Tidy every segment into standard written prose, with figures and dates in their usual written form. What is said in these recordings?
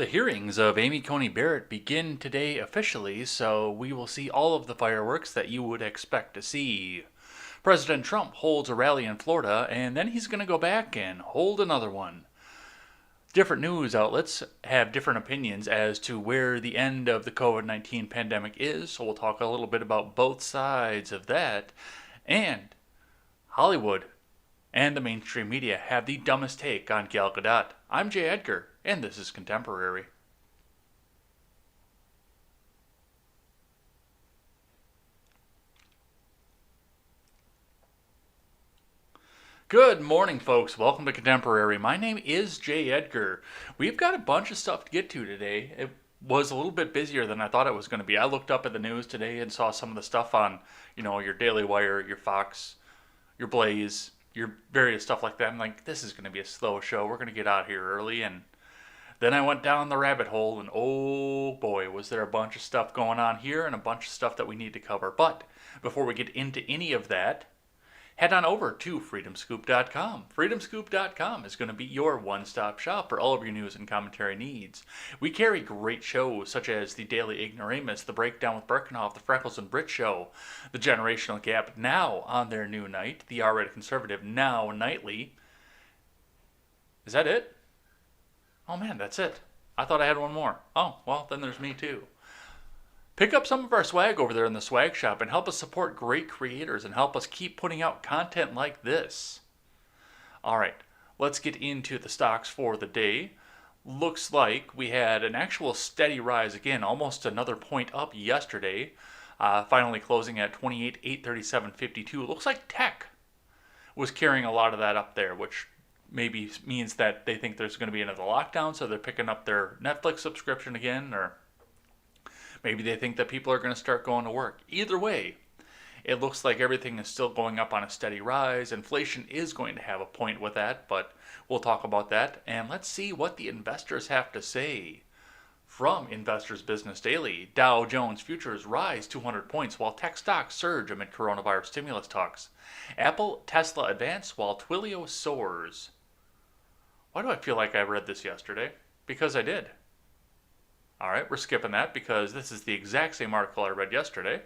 The hearings of Amy Coney Barrett begin today officially, so we will see all of the fireworks that you would expect to see. President Trump holds a rally in Florida, and then he's going to go back and hold another one. Different news outlets have different opinions as to where the end of the COVID-19 pandemic is, so we'll talk a little bit about both sides of that. And Hollywood and the mainstream media have the dumbest take on Gal Gadot. I'm Jay Edgar, and this is Contemporary. Good morning, folks. Welcome to Contemporary. My name is Jay Edgar. We've got a bunch of stuff to get to today. It was a little bit busier than I thought it was going to be. I looked up at the news today and saw some of the stuff on, your Daily Wire, your Fox, your Blaze, your various stuff like that. I'm like, this is going to be a slow show. We're going to get out here early. And then I went down the rabbit hole, and oh boy, was there a bunch of stuff going on here and a bunch of stuff that we need to cover. But before we get into any of that, head on over to freedomscoop.com. Freedomscoop.com is going to be your one-stop shop for all of your news and commentary needs. We carry great shows such as the Daily Ignoramus, the Breakdown with Birkenhoff, the Freckles and Brit Show, the Generational Gap now on their new night, the R-Rated Conservative now nightly. Is that it? Oh man, that's it. I thought I had one more. Oh, well, then there's me too. Pick up some of our swag over there in the swag shop and help us support great creators and help us keep putting out content like this. All right, let's get into the stocks for the day. Looks like we had an actual steady rise again, almost another point up yesterday, finally closing at 28,837.52. Looks like tech was carrying a lot of that up there, which maybe means that they think there's going to be another lockdown, so they're picking up their Netflix subscription again, or maybe they think that people are going to start going to work. Either way, it looks like everything is still going up on a steady rise. Inflation is going to have a point with that, but we'll talk about that. And let's see what the investors have to say. From Investors Business Daily, Dow Jones futures rise 200 points while tech stocks surge amid coronavirus stimulus talks. Apple, Tesla advance while Twilio soars. Why do I feel like I read this yesterday? Because I did. All right, we're skipping that because this is the exact same article I read yesterday.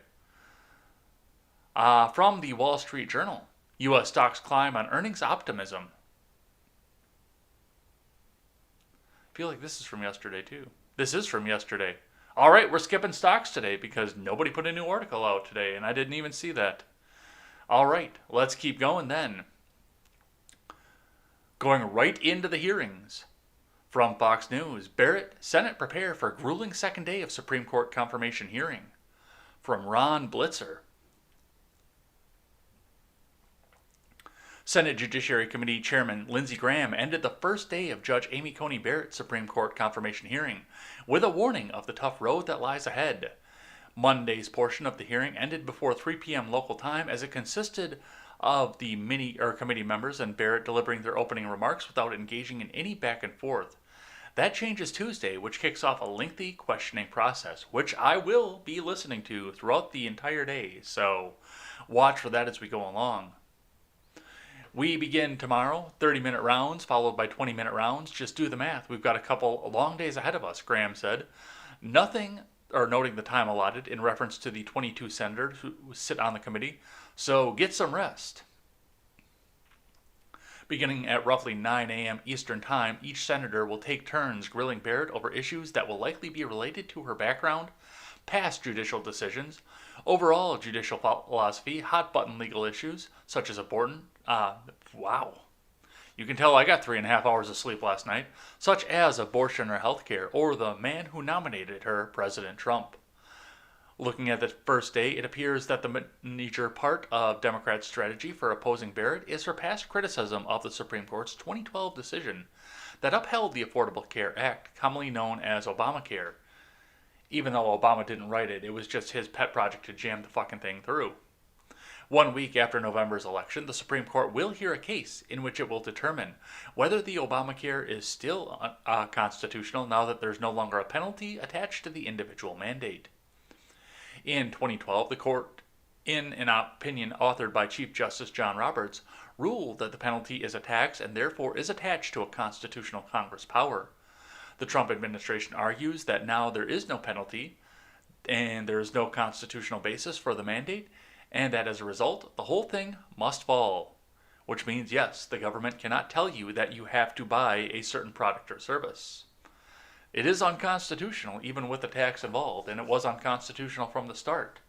From the Wall Street Journal, U.S. stocks climb on earnings optimism. I feel like this is from yesterday too. This is from yesterday. All right, we're skipping stocks today because nobody put a new article out today, and I didn't even see that. All right, let's keep going then. Going right into the hearings. From Fox News, Barrett, Senate prepare for grueling second day of Supreme Court confirmation hearing. From Ron Blitzer. Senate Judiciary Committee Chairman Lindsey Graham ended the first day of Judge Amy Coney Barrett's Supreme Court confirmation hearing with a warning of the tough road that lies ahead. Monday's portion of the hearing ended before 3 p.m. local time as it consisted of the committee members and Barrett delivering their opening remarks without engaging in any back and forth. That changes Tuesday, which kicks off a lengthy questioning process, which I will be listening to throughout the entire day, so watch for that as we go along. We begin tomorrow, 30-minute rounds, followed by 20-minute rounds. Just do the math. We've got a couple long days ahead of us, Graham said. Noting the time allotted in reference to the 22 senators who sit on the committee, so get some rest. Beginning at roughly 9 a.m. Eastern Time, each senator will take turns grilling Barrett over issues that will likely be related to her background, past judicial decisions, overall judicial philosophy, hot-button legal issues, such as abortion. Wow. You can tell I got 3.5 hours of sleep last night, such as abortion or healthcare, or the man who nominated her, President Trump. Looking at the first day, it appears that the major part of Democrats' strategy for opposing Barrett is her past criticism of the Supreme Court's 2012 decision that upheld the Affordable Care Act, commonly known as Obamacare. Even though Obama didn't write it, it was just his pet project to jam the fucking thing through. 1 week after November's election, the Supreme Court will hear a case in which it will determine whether the Obamacare is still constitutional now that there's no longer a penalty attached to the individual mandate. In 2012, the court, in an opinion authored by Chief Justice John Roberts, ruled that the penalty is a tax and therefore is attached to a constitutional Congress power. The Trump administration argues that now there is no penalty and there is no constitutional basis for the mandate, and that as a result, the whole thing must fall. Which means, yes, the government cannot tell you that you have to buy a certain product or service. It is unconstitutional, even with the tax involved, and it was unconstitutional from the start.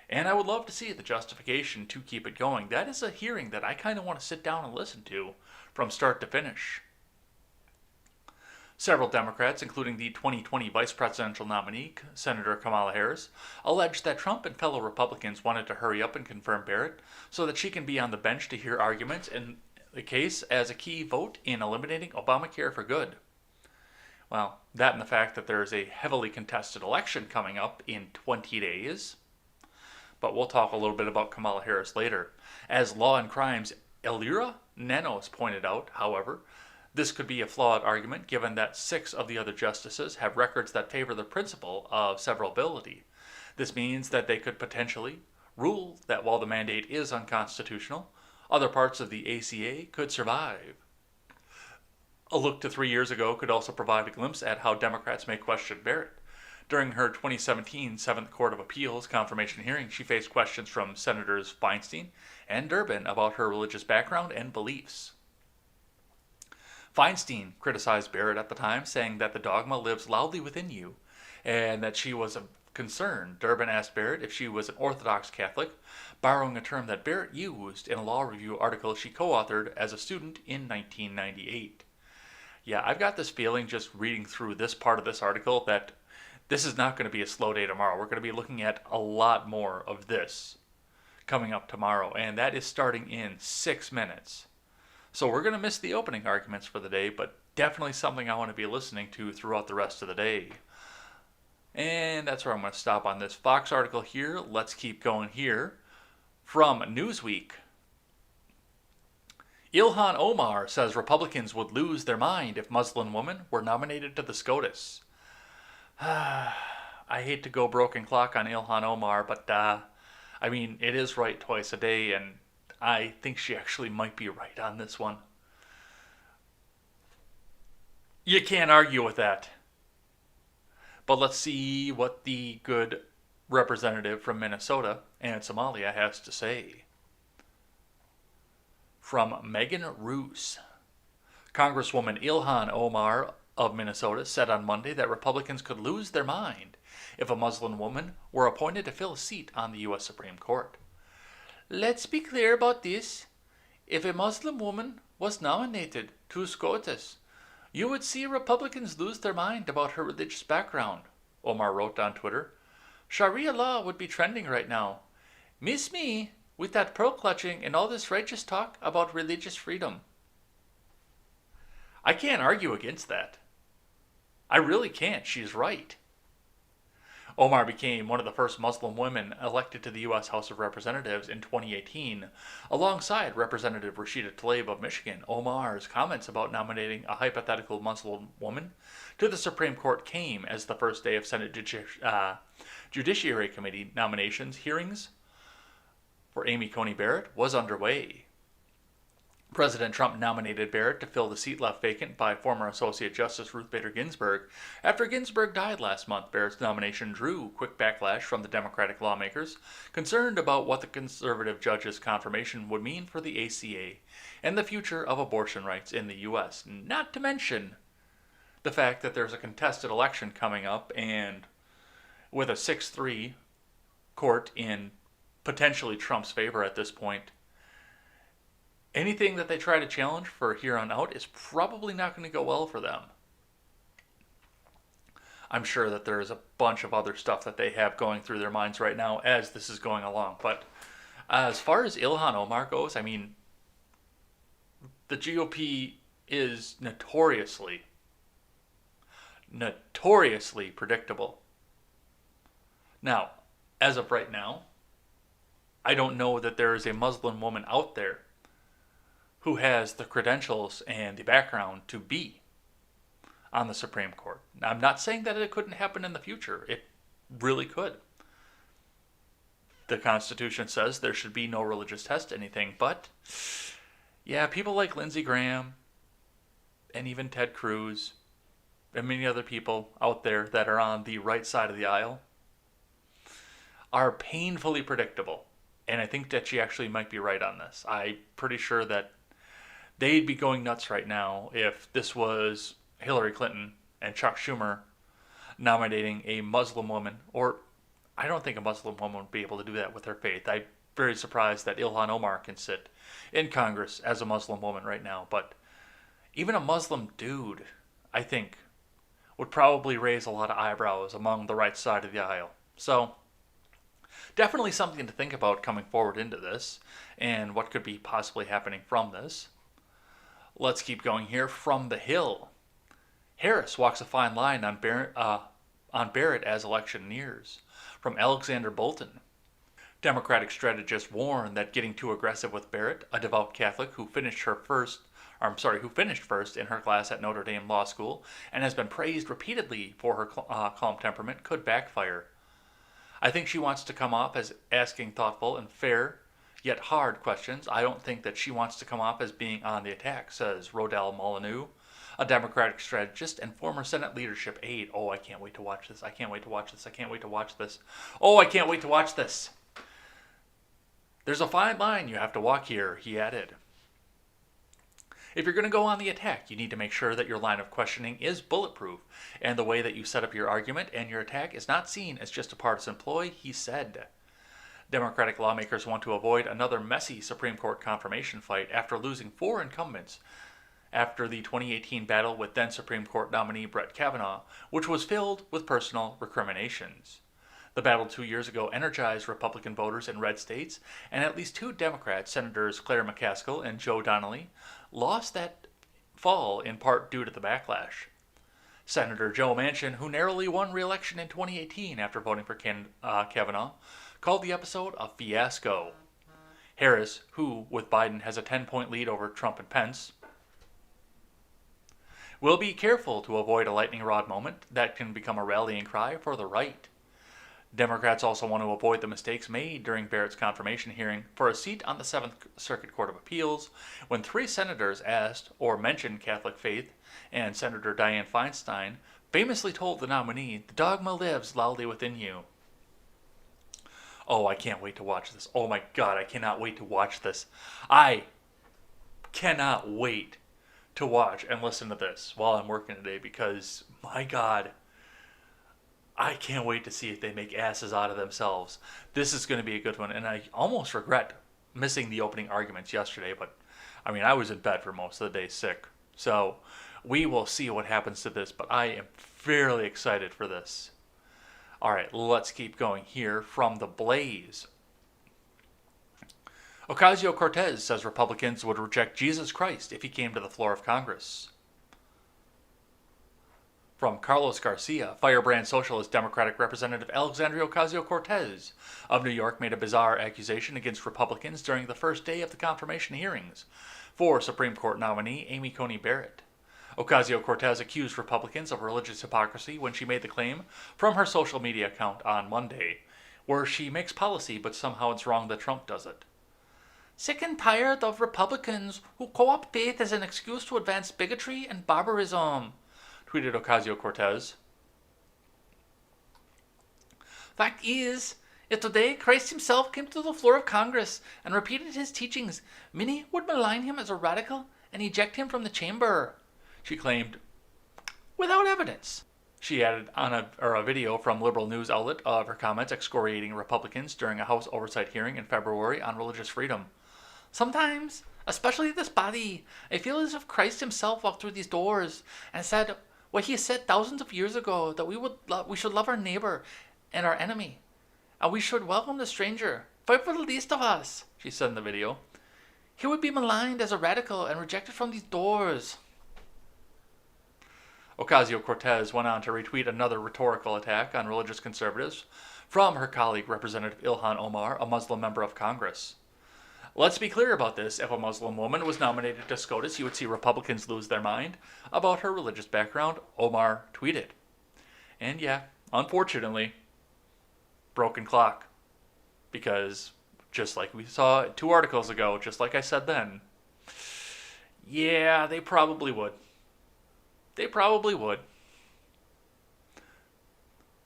And I would love to see the justification to keep it going. That is a hearing that I kind of want to sit down and listen to from start to finish. Several Democrats, including the 2020 vice presidential nominee, Senator Kamala Harris, alleged that Trump and fellow Republicans wanted to hurry up and confirm Barrett so that she can be on the bench to hear arguments in the case as a key vote in eliminating Obamacare for good. Well, that and the fact that there is a heavily contested election coming up in 20 days. But we'll talk a little bit about Kamala Harris later. As Law and Crime's Elira Nanos pointed out, however, this could be a flawed argument given that 6 of the other justices have records that favor the principle of severability. This means that they could potentially rule that while the mandate is unconstitutional, other parts of the ACA could survive. A look to 3 years ago could also provide a glimpse at how Democrats may question Barrett. During her 2017 Seventh Court of Appeals confirmation hearing, she faced questions from Senators Feinstein and Durbin about her religious background and beliefs. Feinstein criticized Barrett at the time, saying that the dogma lives loudly within you, and that she was concerned. Durbin asked Barrett if she was an Orthodox Catholic, borrowing a term that Barrett used in a law review article she co-authored as a student in 1998. Yeah, I've got this feeling just reading through this part of this article that this is not going to be a slow day tomorrow. We're going to be looking at a lot more of this coming up tomorrow, and that is starting in 6 minutes. So we're going to miss the opening arguments for the day, but definitely something I want to be listening to throughout the rest of the day. And that's where I'm going to stop on this Fox article here. Let's keep going here. From Newsweek. Ilhan Omar says Republicans would lose their mind if Muslim women were nominated to the SCOTUS. I hate to go broken clock on Ilhan Omar, but it is right twice a day, and I think she actually might be right on this one. You can't argue with that. But let's see what the good representative from Minnesota and Somalia has to say. From Megan Roos. Congresswoman Ilhan Omar of Minnesota said on Monday that Republicans could lose their mind if a Muslim woman were appointed to fill a seat on the U.S. Supreme Court. Let's be clear about this. If a Muslim woman was nominated to SCOTUS, you would see Republicans lose their mind about her religious background, Omar wrote on Twitter. Sharia law would be trending right now. Miss me with that pearl-clutching and all this righteous talk about religious freedom. I can't argue against that. I really can't. She's right. Omar became one of the first Muslim women elected to the U.S. House of Representatives in 2018, alongside Representative Rashida Tlaib of Michigan. Omar's comments about nominating a hypothetical Muslim woman to the Supreme Court came as the first day of Senate Judiciary Committee nominations hearings for Amy Coney Barrett was underway. President Trump nominated Barrett to fill the seat left vacant by former Associate Justice Ruth Bader Ginsburg. After Ginsburg died last month, Barrett's nomination drew quick backlash from the Democratic lawmakers, concerned about what the conservative judge's confirmation would mean for the ACA and the future of abortion rights in the U.S., not to mention the fact that there's a contested election coming up, and with a 6-3 court in potentially Trump's favor at this point, anything that they try to challenge for here on out is probably not going to go well for them. I'm sure that there's a bunch of other stuff that they have going through their minds right now as this is going along. But as far as Ilhan Omar goes, the GOP is notoriously predictable. Now, as of right now, I don't know that there is a Muslim woman out there who has the credentials and the background to be on the Supreme Court. Now, I'm not saying that it couldn't happen in the future. It really could. The Constitution says there should be no religious test to anything, but yeah, people like Lindsey Graham and even Ted Cruz, and many other people out there that are on the right side of the aisle are painfully predictable. And I think that she actually might be right on this. I'm pretty sure that they'd be going nuts right now if this was Hillary Clinton and Chuck Schumer nominating a Muslim woman, or I don't think a Muslim woman would be able to do that with her faith. I'm very surprised that Ilhan Omar can sit in Congress as a Muslim woman right now. But even a Muslim dude, I think, would probably raise a lot of eyebrows among the right side of the aisle. So, definitely something to think about coming forward into this and what could be possibly happening from this. Let's keep going here. From the Hill, Harris walks a fine line on Barrett as election nears. From Alexander Bolton, Democratic strategists warn that getting too aggressive with Barrett, a devout Catholic who finished first in her class at Notre Dame Law School and has been praised repeatedly for her calm temperament, could backfire. I think she wants to come off as asking thoughtful and fair, yet hard questions. I don't think that she wants to come off as being on the attack, says Rodell Molyneux, a Democratic strategist and former Senate leadership aide. Oh, I can't wait to watch this. I can't wait to watch this. I can't wait to watch this. Oh, I can't wait to watch this. There's a fine line you have to walk here, he added. If you're going to go on the attack, you need to make sure that your line of questioning is bulletproof, and the way that you set up your argument and your attack is not seen as just a partisan ploy, he said. Democratic lawmakers want to avoid another messy Supreme Court confirmation fight after losing 4 incumbents after the 2018 battle with then Supreme Court nominee Brett Kavanaugh, which was filled with personal recriminations. The battle 2 years ago energized Republican voters in red states, and at least 2 Democrats, Senators Claire McCaskill and Joe Donnelly, lost that fall in part due to the backlash. Senator Joe Manchin, who narrowly won re-election in 2018 after voting for Kavanaugh, called the episode a fiasco. Harris, who, with Biden, has a 10-point lead over Trump and Pence, will be careful to avoid a lightning rod moment that can become a rallying cry for the right. Democrats also want to avoid the mistakes made during Barrett's confirmation hearing for a seat on the 7th Circuit Court of Appeals when 3 senators asked or mentioned Catholic faith, and Senator Dianne Feinstein famously told the nominee, "The dogma lives loudly within you." Oh, I can't wait to watch this. Oh my God, I cannot wait to watch this. I cannot wait to watch and listen to this while I'm working today because, my God, I can't wait to see if they make asses out of themselves. This is going to be a good one, and I almost regret missing the opening arguments yesterday, but I mean, I was in bed for most of the day sick. So we will see what happens to this, but I am fairly excited for this. All right, let's keep going here. From the Blaze, Ocasio-Cortez says Republicans would reject Jesus Christ if he came to the floor of Congress. From Carlos Garcia, firebrand socialist Democratic Representative Alexandria Ocasio-Cortez of New York made a bizarre accusation against Republicans during the first day of the confirmation hearings for Supreme Court nominee Amy Coney Barrett. Ocasio-Cortez accused Republicans of religious hypocrisy when she made the claim from her social media account on Monday, where she makes policy but somehow it's wrong that Trump does it. "Sick and tired of Republicans who co-opt faith as an excuse to advance bigotry and barbarism," tweeted Ocasio-Cortez. "Fact is, if today Christ himself came to the floor of Congress and repeated his teachings, many would malign him as a radical and eject him from the chamber," she claimed, without evidence. She added on a video from liberal news outlet of her comments excoriating Republicans during a House oversight hearing in February on religious freedom. "Sometimes, especially this body, I feel as if Christ himself walked through these doors and said what he said thousands of years ago, that we should love our neighbor and our enemy, and we should welcome the stranger, fight for the least of us," she said in the video. "He would be maligned as a radical and rejected from these doors." Ocasio-Cortez went on to retweet another rhetorical attack on religious conservatives from her colleague Representative Ilhan Omar, a Muslim member of Congress. Let's be clear about this. If a Muslim woman was nominated to SCOTUS, you would see Republicans lose their mind about her religious background, Omar tweeted. And yeah, unfortunately, broken clock. Because just like we saw 2 articles ago, just like I said then, yeah, they probably would. They probably would.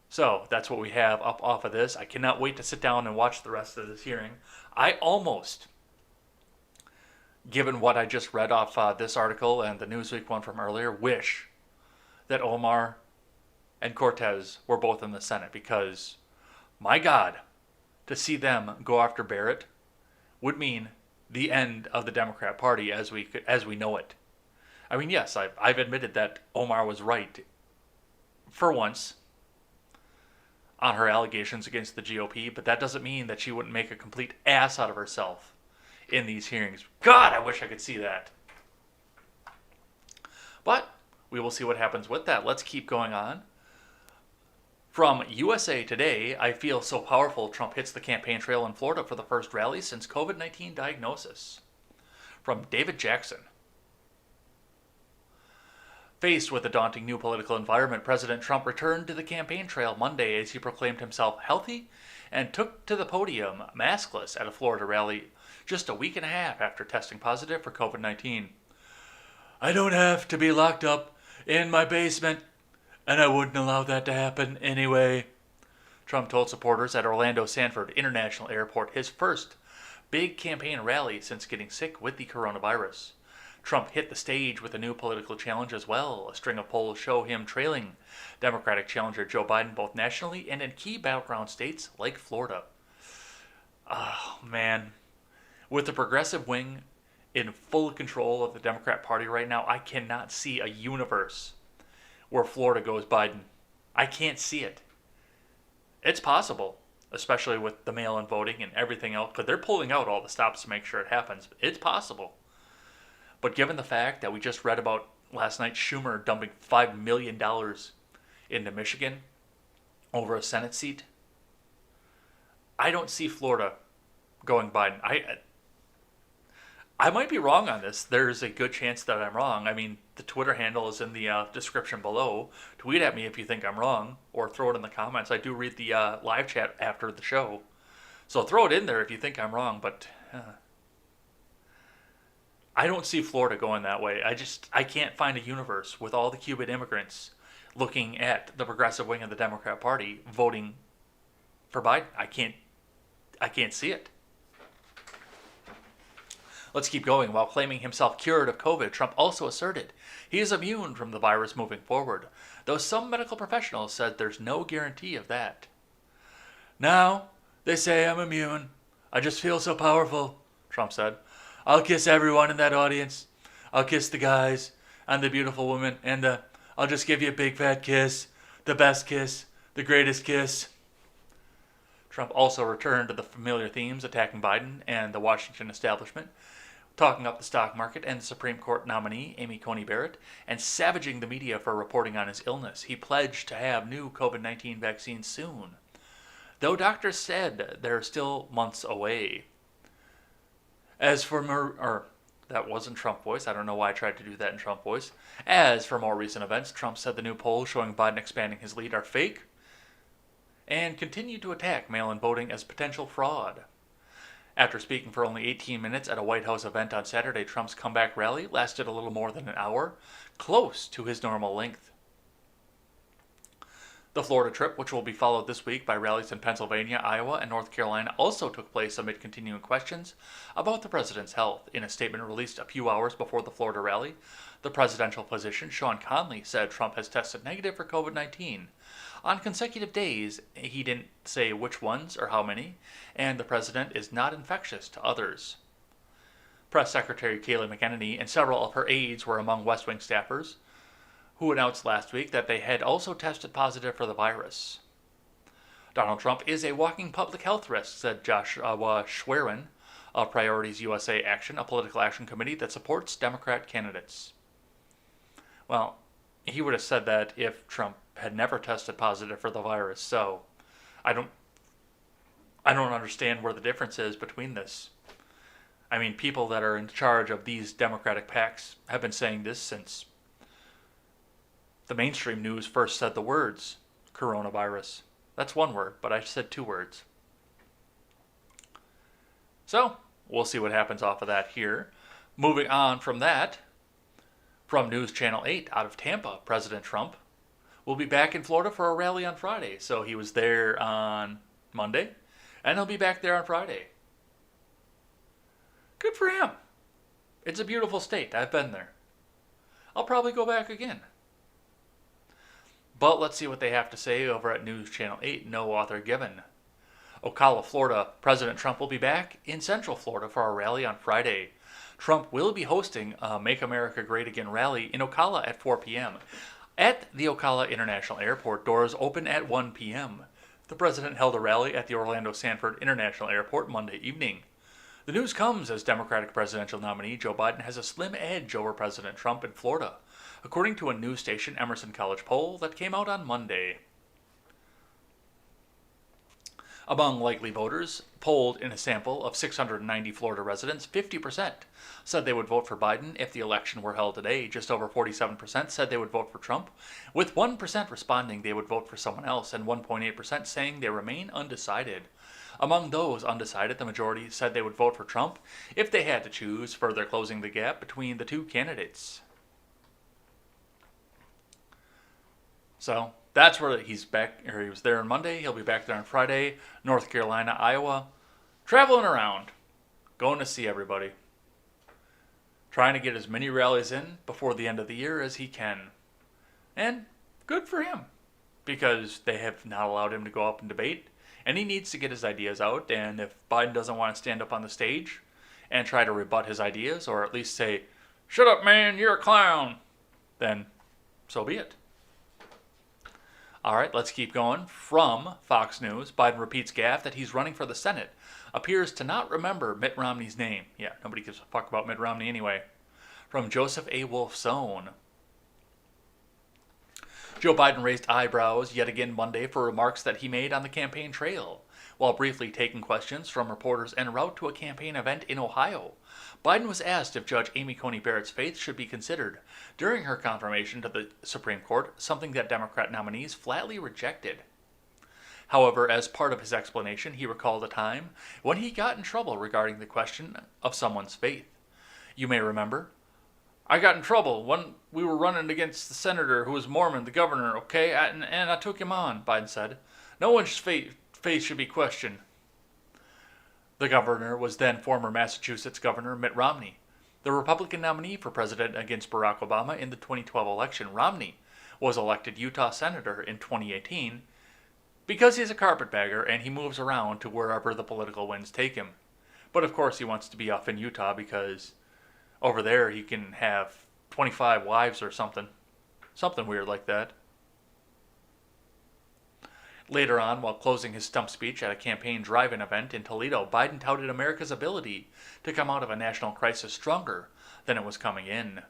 So that's what we have up off of this. I cannot wait to sit down and watch the rest of this hearing. I almost, given what I just read off this article and the Newsweek one from earlier, wish that Omar and Cortez were both in the Senate, because, my God, to see them go after Barrett would mean the end of the Democrat Party as we know it. I mean, yes, I've admitted that Omar was right for once on her allegations against the GOP, but that doesn't mean that she wouldn't make a complete ass out of herself in these hearings. God, I wish I could see that. But we will see what happens with that. Let's keep going on. From USA Today, I feel so powerful, Trump hits the campaign trail in Florida for the first rally since COVID-19 diagnosis. From David Jackson. Faced with a daunting new political environment, President Trump returned to the campaign trail Monday as he proclaimed himself healthy and took to the podium maskless at a Florida rally just a week and a half after testing positive for COVID-19. I don't have to be locked up in my basement, and I wouldn't allow that to happen anyway, Trump told supporters at Orlando Sanford International Airport, his first big campaign rally since getting sick with the coronavirus. Trump hit the stage with a new political challenge as well. A string of polls show him trailing Democratic challenger Joe Biden both nationally and in key battleground states like Florida. Oh, man. With the progressive wing in full control of the Democrat Party right now, I cannot see a universe where Florida goes Biden. I can't see it. It's possible, especially with the mail-in voting and everything else, because they're pulling out all the stops to make sure it happens. It's possible. But given the fact that we just read about last night Schumer dumping $5 million into Michigan over a Senate seat, I don't see Florida going Biden. I might be wrong on this. There's a good chance that I'm wrong. I mean, the Twitter handle is in the description below. Tweet at me if you think I'm wrong, or throw it in the comments. I do read the live chat after the show. So throw it in there if you think I'm wrong, but I don't see Florida going that way. I can't find a universe with all the Cuban immigrants looking at the progressive wing of the Democrat Party voting for Biden. I can't see it. Let's keep going. While claiming himself cured of COVID, Trump also asserted he is immune from the virus moving forward, though some medical professionals said there's no guarantee of that. Now, they say I'm immune. I just feel so powerful, Trump said. I'll kiss everyone in that audience. I'll kiss the guys and the beautiful women, and I'll just give you a big fat kiss, the best kiss, the greatest kiss. Trump also returned to the familiar themes attacking Biden and the Washington establishment, talking up the stock market and the Supreme Court nominee, Amy Coney Barrett, and savaging the media for reporting on his illness. He pledged to have new COVID-19 vaccines soon, though doctors said they're still months away. As for that wasn't Trump voice. I don't know why I tried to do that in Trump voice. As for more recent events, Trump said the new polls showing Biden expanding his lead are fake and continued to attack mail-in voting as potential fraud. After speaking for only 18 minutes at a White House event on Saturday, Trump's comeback rally lasted a little more than an hour, close to his normal length. The Florida trip, which will be followed this week by rallies in Pennsylvania, Iowa, and North Carolina, also took place amid continuing questions about the president's health. In a statement released a few hours before the Florida rally, the presidential physician, Sean Conley, said Trump has tested negative for COVID-19. On consecutive days, he didn't say which ones or how many, and the president is not infectious to others. Press Secretary Kayleigh McEnany and several of her aides were among West Wing staffers who announced last week that they had also tested positive for the virus. Donald Trump is a walking public health risk, said Joshua Schwerin of Priorities USA Action, a political action committee that supports Democrat candidates. Well, he would have said that if Trump had never tested positive for the virus, so I don't understand where the difference is between this. I mean, people that are in charge of these Democratic PACs have been saying this since the mainstream news first said the words coronavirus. That's one word, but I said two words. So, we'll see what happens off of that here. Moving on from that, from News Channel 8 out of Tampa, President Trump will be back in Florida for a rally on Friday. So he was there on Monday, and he'll be back there on Friday. Good for him. It's a beautiful state. I've been there. I'll probably go back again. But let's see what they have to say over at News Channel 8. No author given. Ocala, Florida. President Trump will be back in Central Florida for a rally on Friday. Trump will be hosting a Make America Great Again rally in Ocala at 4 p.m. At the Ocala International Airport, doors open at 1 p.m. The president held a rally at the Orlando Sanford International Airport Monday evening. The news comes as Democratic presidential nominee Joe Biden has a slim edge over President Trump in Florida, according to a news station Emerson College poll that came out on Monday. Among likely voters polled in a sample of 690 Florida residents, 50% said they would vote for Biden if the election were held today. Just over 47% said they would vote for Trump, with 1% responding they would vote for someone else and 1.8% saying they remain undecided. Among those undecided, the majority said they would vote for Trump if they had to choose, further closing the gap between the two candidates. So that's where he's back, or he was there on Monday. He'll be back there on Friday. North Carolina, Iowa, traveling around, going to see everybody, trying to get as many rallies in before the end of the year as he can. And good for him, because they have not allowed him to go up and debate, and he needs to get his ideas out. And if Biden doesn't want to stand up on the stage and try to rebut his ideas, or at least say, "Shut up, man, you're a clown," then so be it. All right, let's keep going. From Fox News, Biden repeats gaffe that he's running for the Senate. Appears to not remember Mitt Romney's name. Yeah, nobody gives a fuck about Mitt Romney anyway. From Joseph A. Wolfson. Joe Biden raised eyebrows yet again Monday for remarks that he made on the campaign trail. While briefly taking questions from reporters en route to a campaign event in Ohio, Biden was asked if Judge Amy Coney Barrett's faith should be considered during her confirmation to the Supreme Court, something that Democrat nominees flatly rejected. However, as part of his explanation, he recalled a time when he got in trouble regarding the question of someone's faith. You may remember, "I got in trouble when we were running against the senator who was Mormon, the governor, okay, and I took him on," Biden said. "No one's faith should be questioned." The governor was then former Massachusetts Governor Mitt Romney, the Republican nominee for president against Barack Obama in the 2012 election. Romney was elected Utah Senator in 2018 because he's a carpetbagger and he moves around to wherever the political winds take him. But of course he wants to be off in Utah because over there he can have 25 wives or something. Something weird like that. Later on, while closing his stump speech at a campaign drive-in event in Toledo, Biden touted America's ability to come out of a national crisis stronger than it was coming in.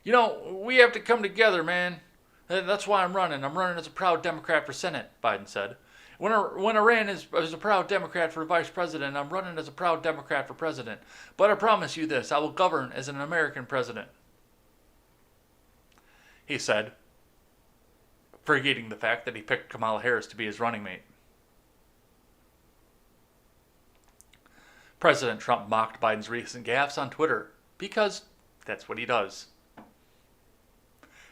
"You know, we have to come together, man. That's why I'm running. I'm running as a proud Democrat for Senate," Biden said. When I ran as a proud Democrat for vice president, I'm running as a proud Democrat for president. But I promise you this, I will govern as an American president," he said, forgetting the fact that he picked Kamala Harris to be his running mate. President Trump mocked Biden's recent gaffes on Twitter because that's what he does.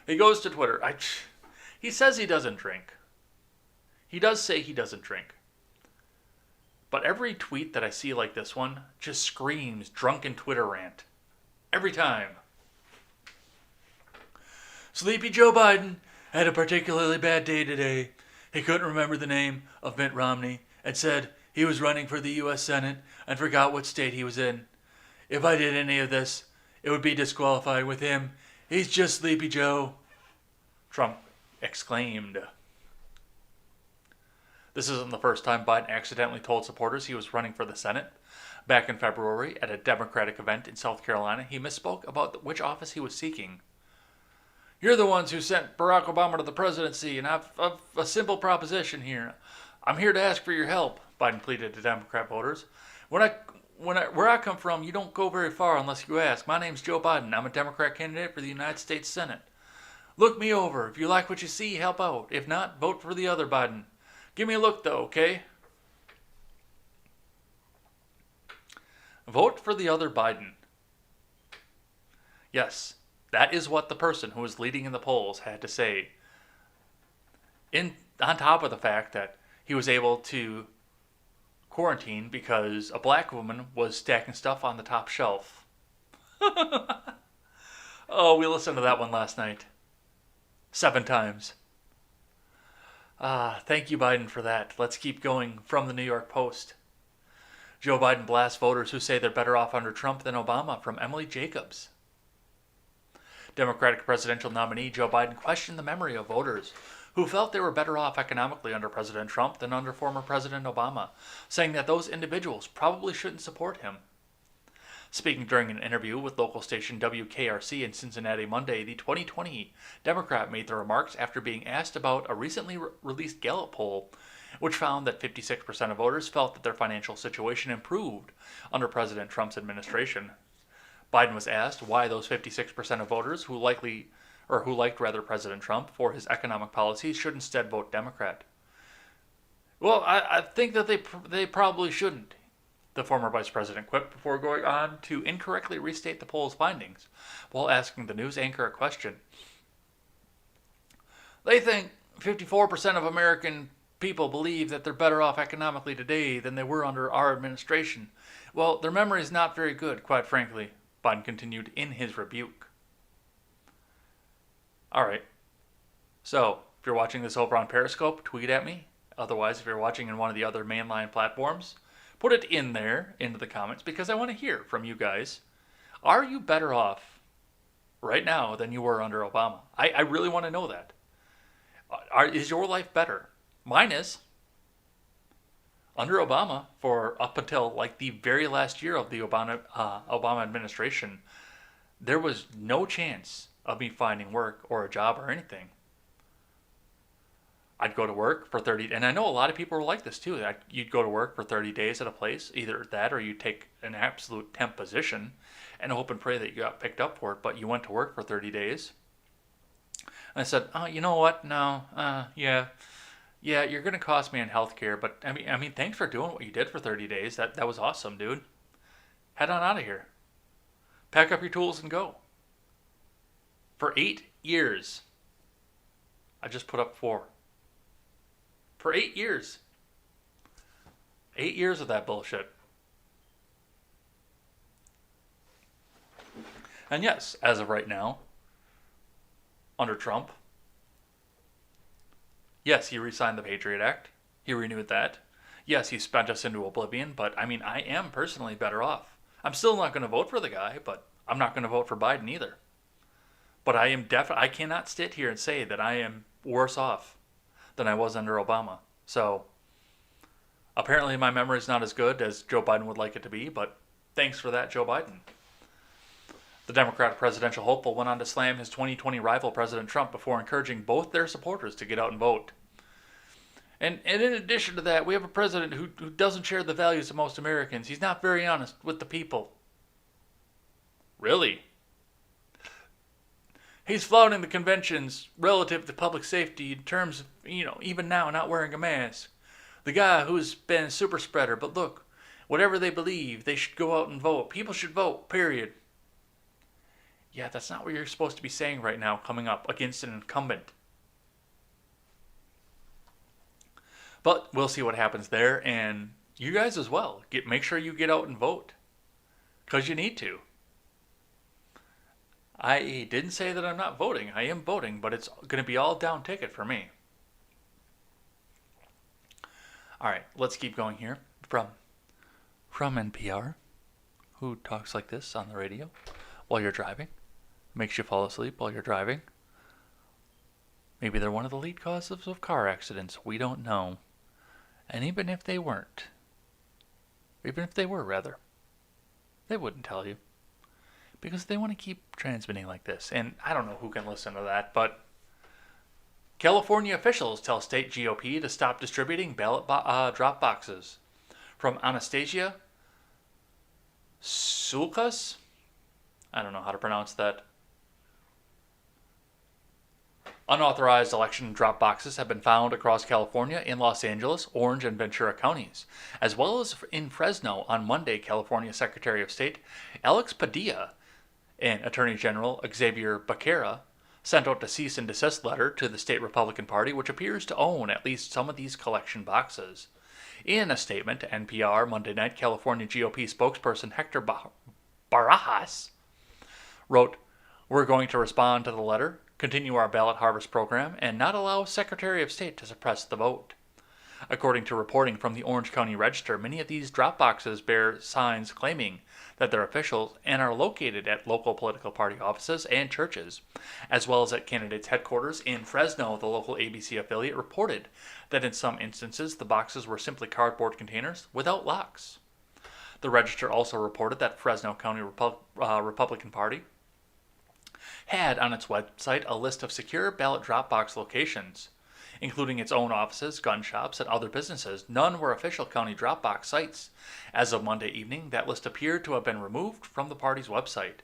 He goes to Twitter. He says he doesn't drink. He does say he doesn't drink. But every tweet that I see like this one just screams drunken Twitter rant. Every time. "Sleepy Joe Biden had a particularly bad day today. He couldn't remember the name of Mitt Romney and said he was running for the U.S. Senate and forgot what state he was in. If I did any of this, it would be disqualifying with him. He's just Sleepy Joe," Trump exclaimed. This isn't the first time Biden accidentally told supporters he was running for the Senate. Back in February, at a Democratic event in South Carolina, he misspoke about which office he was seeking. "You're the ones who sent Barack Obama to the presidency, and I've a simple proposition here. I'm here to ask for your help," Biden pleaded to Democrat voters. Where I come from, you don't go very far unless you ask. My name's Joe Biden. I'm a Democrat candidate for the United States Senate. Look me over. If you like what you see, help out. If not, vote for the other Biden. Give me a look, though, okay?" Vote for the other Biden. Yes, that is what the person who was leading in the polls had to say on top of the fact that he was able to quarantine because a black woman was stacking stuff on the top shelf. Oh, we listened to that one last night. 7 times. Thank you, Biden, for that. Let's keep going from the New York Post. Joe Biden blasts voters who say they're better off under Trump than Obama, from Emily Jacobs. Democratic presidential nominee Joe Biden questioned the memory of voters who felt they were better off economically under President Trump than under former President Obama, saying that those individuals probably shouldn't support him. Speaking during an interview with local station WKRC in Cincinnati Monday, the 2020 Democrat made the remarks after being asked about a recently released Gallup poll, which found that 56% of voters felt that their financial situation improved under President Trump's administration. Biden was asked why those 56% of voters who liked President Trump for his economic policies should instead vote Democrat. Well, I think that they probably shouldn't, the former vice president quipped before going on to incorrectly restate the poll's findings while asking the news anchor a question. They think 54% of American people believe that they're better off economically today than they were under our administration. Well, their memory is not very good, quite frankly, Biden continued in his rebuke. Alright, so if you're watching this over on Periscope, tweet at me. Otherwise, if you're watching in one of the other mainline platforms, put it in there, into the comments, because I want to hear from you guys. Are you better off right now than you were under Obama? I really want to know that. Is your life better? Mine is. Under Obama, for up until like the very last year of the Obama administration, there was no chance of me finding work or a job or anything. I'd go to work for 30, and I know a lot of people are like this too. You'd go to work for 30 days at a place, either that or you take an absolute temp position and hope and pray that you got picked up for it, but you went to work for 30 days. And I said, oh, you know what? No, yeah, you're going to cost me in healthcare, but I mean, thanks for doing what you did for 30 days. That was awesome, dude. Head on out of here. Pack up your tools and go. For 8 years, I just put up 4. For 8 years. 8 years of that bullshit. And yes, as of right now, under Trump, yes, he re-signed the Patriot Act. He renewed that. Yes, he spent us into oblivion, but I mean, I am personally better off. I'm still not going to vote for the guy, but I'm not going to vote for Biden either. But I cannot sit here and say that I am worse off than I was under Obama. So, apparently my memory is not as good as Joe Biden would like it to be, but thanks for that, Joe Biden. The Democratic presidential hopeful went on to slam his 2020 rival, President Trump, before encouraging both their supporters to get out and vote. And in addition to that, we have a president who doesn't share the values of most Americans. He's not very honest with the people. Really? He's flouting the conventions relative to public safety in terms of, even now not wearing a mask. The guy who's been a super spreader, but look, whatever they believe, they should go out and vote. People should vote, period. Yeah, that's not what you're supposed to be saying right now, coming up against an incumbent. But we'll see what happens there, and you guys as well. Make sure you get out and vote, because you need to. I didn't say that I'm not voting. I am voting, but it's going to be all down ticket for me. All right, let's keep going here. From NPR, who talks like this on the radio while you're driving, makes you fall asleep while you're driving. Maybe they're one of the lead causes of car accidents. We don't know. And even if they were, rather, they wouldn't tell you. Because they want to keep transmitting like this. And I don't know who can listen to that, but California officials tell state GOP to stop distributing ballot drop boxes. From Anastasia Sulkas? I don't know how to pronounce that. Unauthorized election drop boxes have been found across California in Los Angeles, Orange, and Ventura counties, as well as in Fresno on Monday. California Secretary of State Alex Padilla and Attorney General Xavier Becerra sent out a cease and desist letter to the state Republican Party, which appears to own at least some of these collection boxes. In a statement to NPR Monday night, California GOP spokesperson Hector Barajas wrote, "We're going to respond to the letter, continue our ballot harvest program, and not allow Secretary of State to suppress the vote." According to reporting from the Orange County Register, many of these drop boxes bear signs claiming that they're official and are located at local political party offices and churches, as well as at candidates' headquarters. In Fresno, the local ABC affiliate reported that in some instances the boxes were simply cardboard containers without locks. The Register also reported that Fresno County Republican Party had on its website a list of secure ballot drop box locations, including its own offices, gun shops, and other businesses. None were official county drop box sites. As of Monday evening, that list appeared to have been removed from the party's website.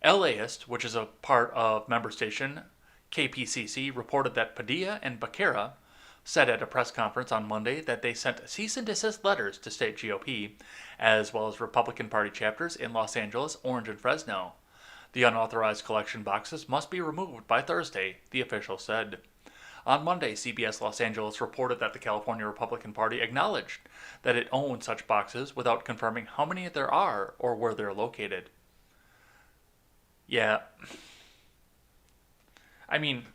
LAist, which is a part of member station KPCC, reported that Padilla and Becerra said at a press conference on Monday that they sent cease and desist letters to state GOP, as well as Republican Party chapters in Los Angeles, Orange, and Fresno. The unauthorized collection boxes must be removed by Thursday, the official said. On Monday, CBS Los Angeles reported that the California Republican Party acknowledged that it owned such boxes without confirming how many there are or where they're located. Yeah. I mean,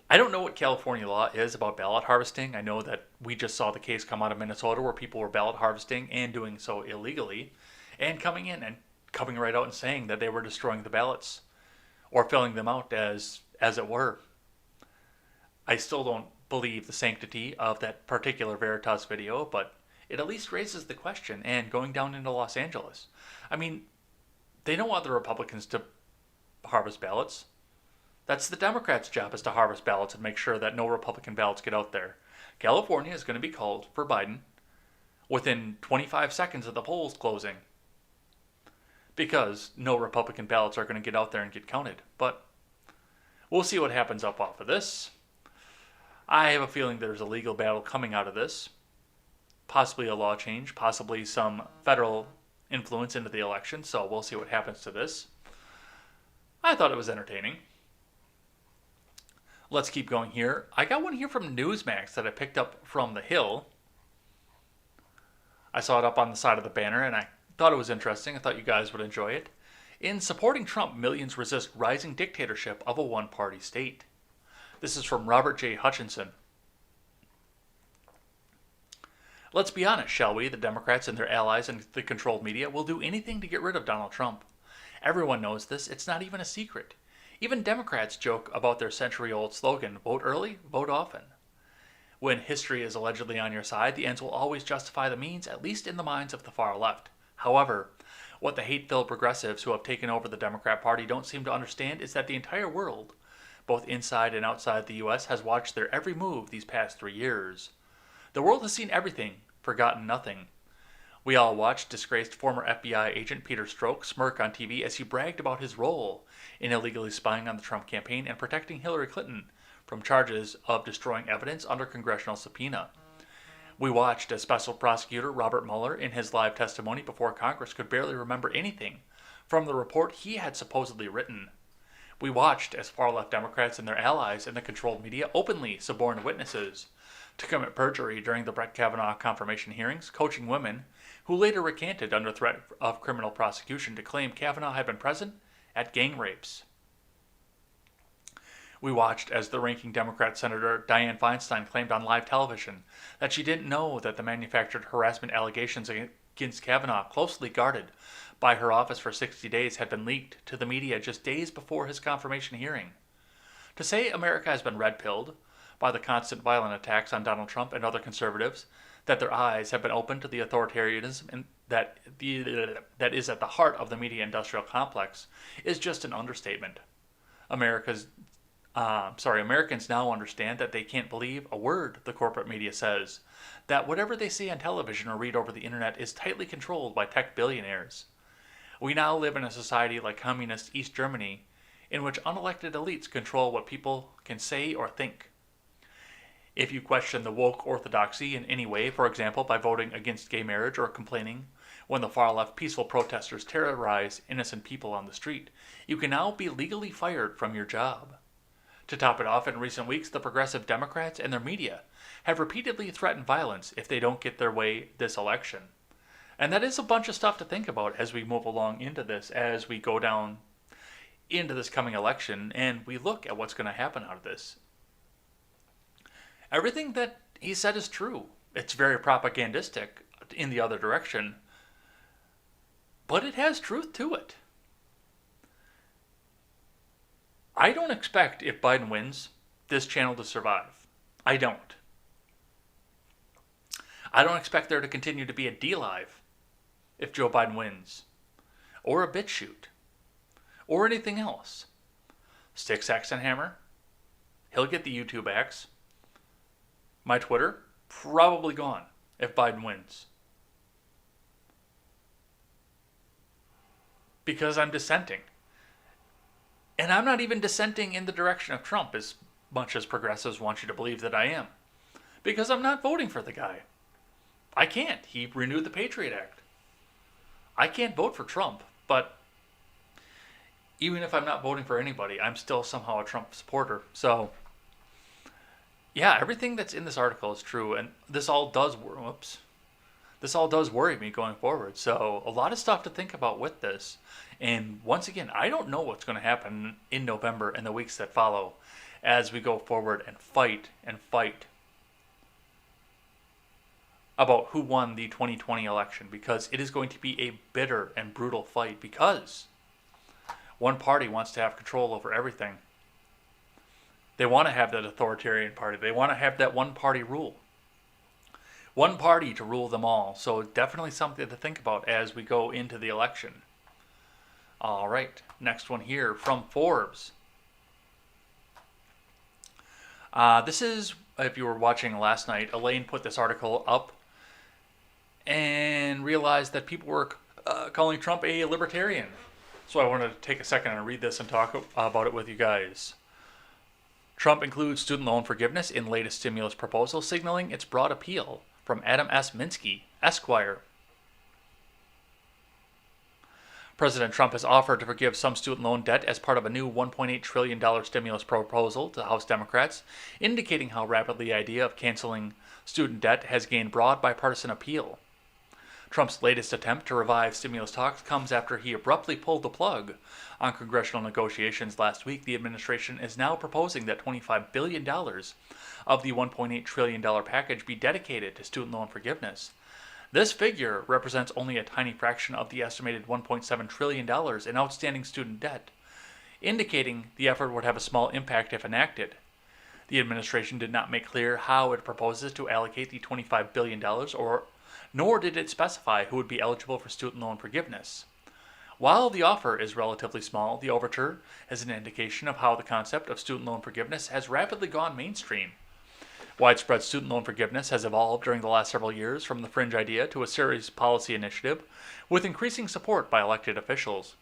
I don't know what California law is about ballot harvesting. I know that we just saw the case come out of Minnesota where people were ballot harvesting and doing so illegally, and coming in and coming right out and saying that they were destroying the ballots or filling them out as it were. I still don't believe the sanctity of that particular Veritas video, but it at least raises the question. And going down into Los Angeles, I mean, they don't want the Republicans to harvest ballots. That's the Democrats' job, is to harvest ballots and make sure that no Republican ballots get out there. California is going to be called for Biden within 25 seconds of the polls closing, because no Republican ballots are going to get out there and get counted. But we'll see what happens up off of this. I have a feeling there's a legal battle coming out of this. Possibly a law change, possibly some federal influence into the election, so we'll see what happens to this. I thought it was entertaining. Let's keep going here. I got one here from Newsmax that I picked up from The Hill. I saw it up on the side of the banner, and I thought it was interesting. I thought you guys would enjoy it. In supporting Trump, millions resist rising dictatorship of a one-party state. This is from Robert J. Hutchinson. Let's be honest, shall we? The Democrats and their allies and the controlled media will do anything to get rid of Donald Trump. Everyone knows this. It's not even a secret. Even Democrats joke about their century-old slogan, vote early, vote often. When history is allegedly on your side, the ends will always justify the means, at least in the minds of the far left. However, what the hate-filled progressives who have taken over the Democrat Party don't seem to understand is that the entire world, both inside and outside the U.S., has watched their every move these past 3 years. The world has seen everything, forgotten nothing. We all watched disgraced former FBI agent Peter Strzok smirk on TV as he bragged about his role in illegally spying on the Trump campaign and protecting Hillary Clinton from charges of destroying evidence under congressional subpoena. We watched as Special Prosecutor Robert Mueller, in his live testimony before Congress, could barely remember anything from the report he had supposedly written. We watched as far-left Democrats and their allies in the controlled media openly suborned witnesses to commit perjury during the Brett Kavanaugh confirmation hearings, coaching women who later recanted under threat of criminal prosecution to claim Kavanaugh had been present at gang rapes. We watched as the ranking Democrat Senator Dianne Feinstein claimed on live television that she didn't know that the manufactured harassment allegations against Kavanaugh, closely guarded by her office for 60 days, had been leaked to the media just days before his confirmation hearing. To say America has been red-pilled by the constant violent attacks on Donald Trump and other conservatives, that their eyes have been opened to the authoritarianism and that is at the heart of the media industrial complex, is just an understatement. Americans now understand that they can't believe a word the corporate media says, that whatever they see on television or read over the internet is tightly controlled by tech billionaires. We now live in a society like communist East Germany, in which unelected elites control what people can say or think. If you question the woke orthodoxy in any way, for example, by voting against gay marriage or complaining when the far-left peaceful protesters terrorize innocent people on the street, you can now be legally fired from your job. To top it off, in recent weeks, the progressive Democrats and their media have repeatedly threatened violence if they don't get their way this election. And that is a bunch of stuff to think about as we move along into this, as we go down into this coming election, and we look at what's going to happen out of this. Everything that he said is true. It's very propagandistic in the other direction, but it has truth to it. I don't expect, if Biden wins, this channel to survive. I don't. I don't expect there to continue to be a D-Live if Joe Biden wins, or a BitChute, or anything else. Sticks, Axe, and Hammer, he'll get the YouTube axe. My Twitter, probably gone if Biden wins. Because I'm dissenting. And I'm not even dissenting in the direction of Trump as much as progressives want you to believe that I am. Because I'm not voting for the guy. I can't. He renewed the Patriot Act. I can't vote for Trump, but even if I'm not voting for anybody, I'm still somehow a Trump supporter. So, yeah, everything that's in this article is true, and this all does worry me going forward. So, a lot of stuff to think about with this. And once again, I don't know what's going to happen in November and the weeks that follow as we go forward and fight about who won the 2020 election, because it is going to be a bitter and brutal fight, because one party wants to have control over everything. They want to have that authoritarian party. They want to have that one party rule. One party to rule them all. So definitely something to think about as we go into the election. All right, next one here from Forbes. This is, if you were watching last night, Elaine put this article up and realized that people were calling Trump a libertarian. So I wanted to take a second and read this and talk about it with you guys. Trump includes student loan forgiveness in latest stimulus proposal, signaling its broad appeal, from Adam S. Minsky, Esquire. President Trump has offered to forgive some student loan debt as part of a new $1.8 trillion stimulus proposal to House Democrats, indicating how rapidly the idea of canceling student debt has gained broad bipartisan appeal. Trump's latest attempt to revive stimulus talks comes after he abruptly pulled the plug on congressional negotiations last week. The administration is now proposing that $25 billion of the $1.8 trillion package be dedicated to student loan forgiveness. This figure represents only a tiny fraction of the estimated $1.7 trillion in outstanding student debt, indicating the effort would have a small impact if enacted. The administration did not make clear how it proposes to allocate the $25 billion, nor did it specify who would be eligible for student loan forgiveness. While the offer is relatively small, the overture is an indication of how the concept of student loan forgiveness has rapidly gone mainstream. Widespread student loan forgiveness has evolved during the last several years from the fringe idea to a serious policy initiative with increasing support by elected officials.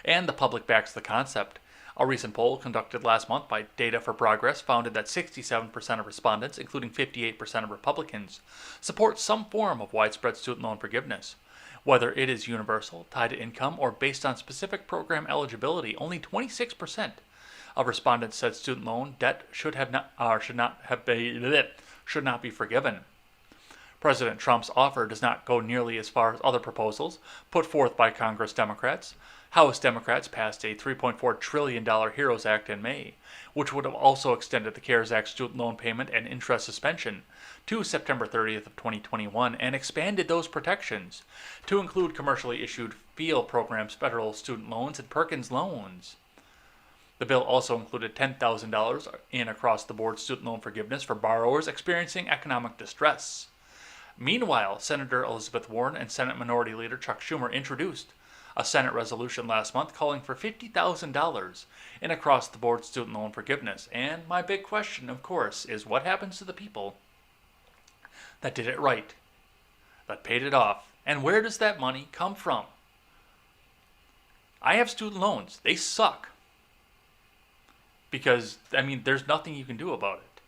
And the public backs the concept. A recent poll conducted last month by Data for Progress found that 67% of respondents, including 58% of Republicans, support some form of widespread student loan forgiveness. Whether it is universal, tied to income, or based on specific program eligibility, only 26% of respondents said student loan debt should not be forgiven. President Trump's offer does not go nearly as far as other proposals put forth by Congress Democrats. House Democrats passed a $3.4 trillion HEROES Act in May, which would have also extended the CARES Act student loan payment and interest suspension to September 30th of 2021 and expanded those protections to include commercially issued FEAL programs, federal student loans, and Perkins loans. The bill also included $10,000 in across-the-board student loan forgiveness for borrowers experiencing economic distress. Meanwhile, Senator Elizabeth Warren and Senate Minority Leader Chuck Schumer introduced a Senate resolution last month calling for $50,000 in across-the-board student loan forgiveness. And my big question, of course, is what happens to the people that did it right, that paid it off, and where does that money come from? I have student loans. They suck. Because, there's nothing you can do about it.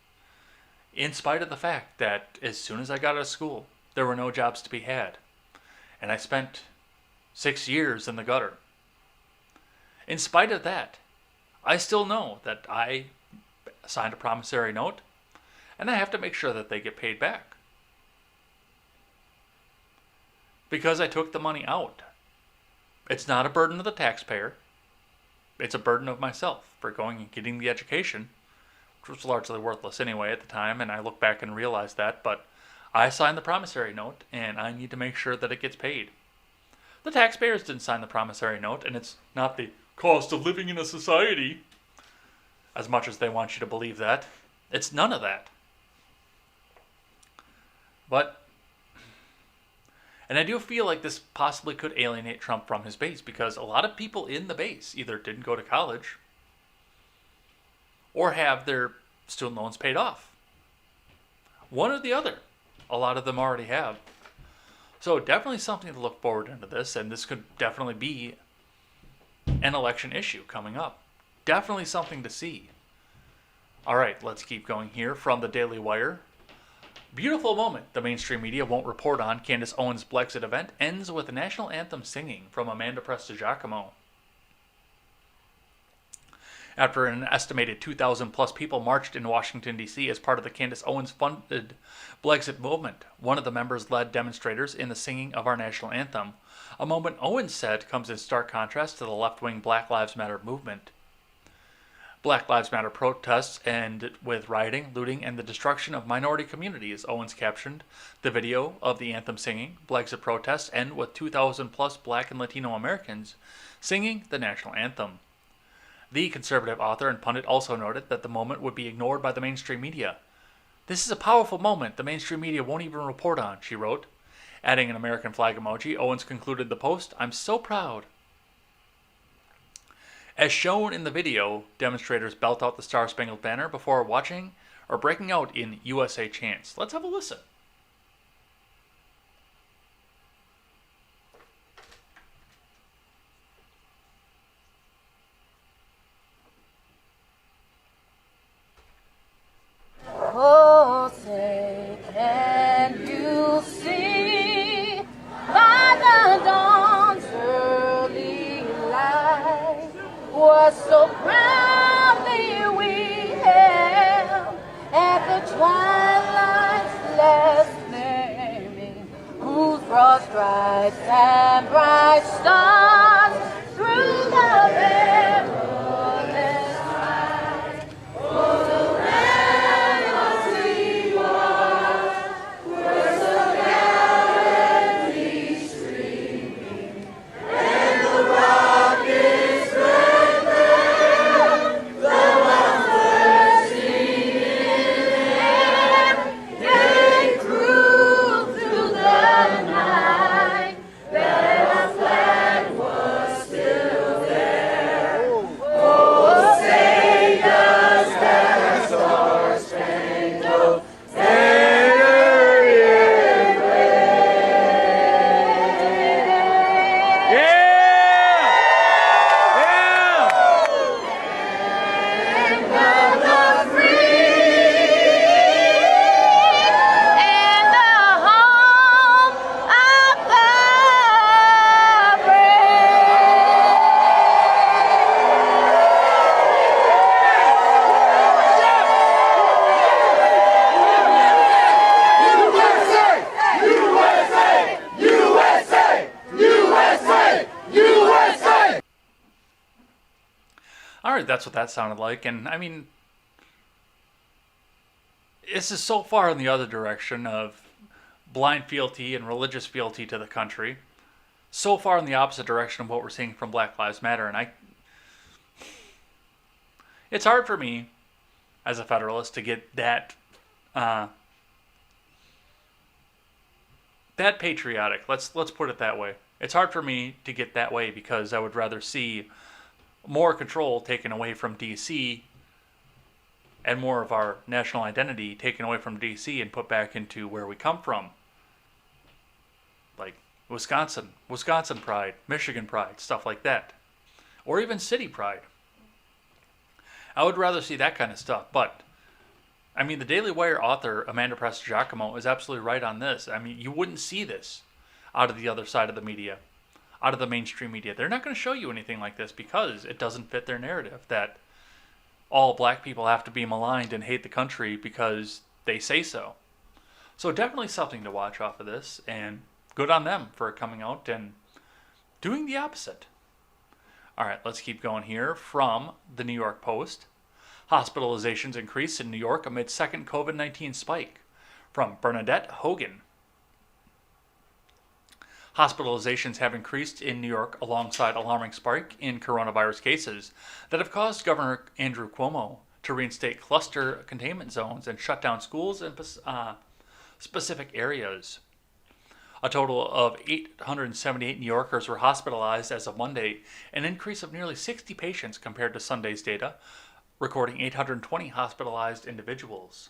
in spite of the fact that as soon as I got out of school, there were no jobs to be had. And I spent 6 years in the gutter. In spite of that, I still know that I signed a promissory note, and I have to make sure that they get paid back. Because I took the money out. It's not a burden of the taxpayer. It's a burden of myself for going and getting the education, which was largely worthless anyway at the time, and I look back and realize that, but I signed the promissory note, and I need to make sure that it gets paid. The taxpayers didn't sign the promissory note, and it's not the cost of living in a society, as much as they want you to believe that. It's none of that. And I do feel like this possibly could alienate Trump from his base, because a lot of people in the base either didn't go to college or have their student loans paid off. One or the other. A lot of them already have. So definitely something to look forward into this, and this could definitely be an election issue coming up. Definitely something to see. All right, let's keep going here from the Daily Wire. Beautiful moment the mainstream media won't report on. Candace Owens' Brexit event ends with a national anthem singing from Amanda Prestigiacomo. After an estimated 2,000 plus people marched in Washington, D.C. as part of the Candace Owens-funded Brexit movement, one of the members led demonstrators in the singing of our national anthem, a moment Owens said comes in stark contrast to the left-wing Black Lives Matter movement. Black Lives Matter protests end with rioting, looting, and the destruction of minority communities, Owens captioned. The video of the anthem singing. Brexit protests end with 2,000 plus Black and Latino Americans singing the national anthem. The conservative author and pundit also noted that the moment would be ignored by the mainstream media. This is a powerful moment the mainstream media won't even report on, she wrote. Adding an American flag emoji, Owens concluded the post, "I'm so proud." As shown in the video, demonstrators belt out the Star-Spangled Banner before watching or breaking out in USA chants. Let's have a listen. Oh, say, can you see by the dawn's early light what so proudly we hailed at the twilight's last gleaming, whose broad stripes and bright stars through the perilous night. Oh, the land was we were so gallantly streaming, and the rockets red glare, the ones bursting in air, they grew through the night, that our flag was still there. Oh, say does that star-spangled banner yet wave? Of the free and the home of the brave. All right, that's what that sounded like. And I mean, this is so far in the other direction of blind fealty and religious fealty to the country. So far in the opposite direction of what we're seeing from Black Lives Matter. And it's hard for me as a Federalist to get that patriotic. Let's put it that way. It's hard for me to get that way because I would rather see more control taken away from D.C. and more of our national identity taken away from D.C. and put back into where we come from. Like Wisconsin pride, Michigan pride, stuff like that. Or even city pride. I would rather see that kind of stuff, but I mean, the Daily Wire author, Amanda Prestigiacomo, is absolutely right on this. I mean, you wouldn't see this out of the other side of the media, out of the mainstream media. They're not going to show you anything like this because it doesn't fit their narrative that all black people have to be maligned and hate the country because they say so. So definitely something to watch off of this, and good on them for coming out and doing the opposite. All right, let's keep going here from the New York Post. Hospitalizations increase in New York amid second COVID-19 spike. From Bernadette Hogan. Hospitalizations have increased in New York alongside alarming spike in coronavirus cases that have caused Governor Andrew Cuomo to reinstate cluster containment zones and shut down schools in specific areas. A total of 878 New Yorkers were hospitalized as of Monday, an increase of nearly 60 patients compared to Sunday's data, recording 820 hospitalized individuals.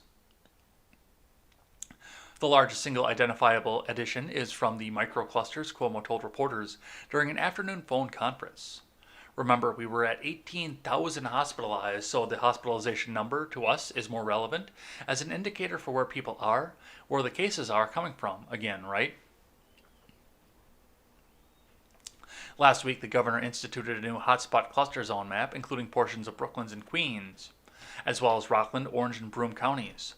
The largest single identifiable addition is from the microclusters, Cuomo told reporters during an afternoon phone conference. Remember, we were at 18,000 hospitalized, so the hospitalization number to us is more relevant as an indicator for where people are, where the cases are coming from, again, right? Last week, the governor instituted a new hotspot cluster zone map, including portions of Brooklyn and Queens, as well as Rockland, Orange, and Broome counties.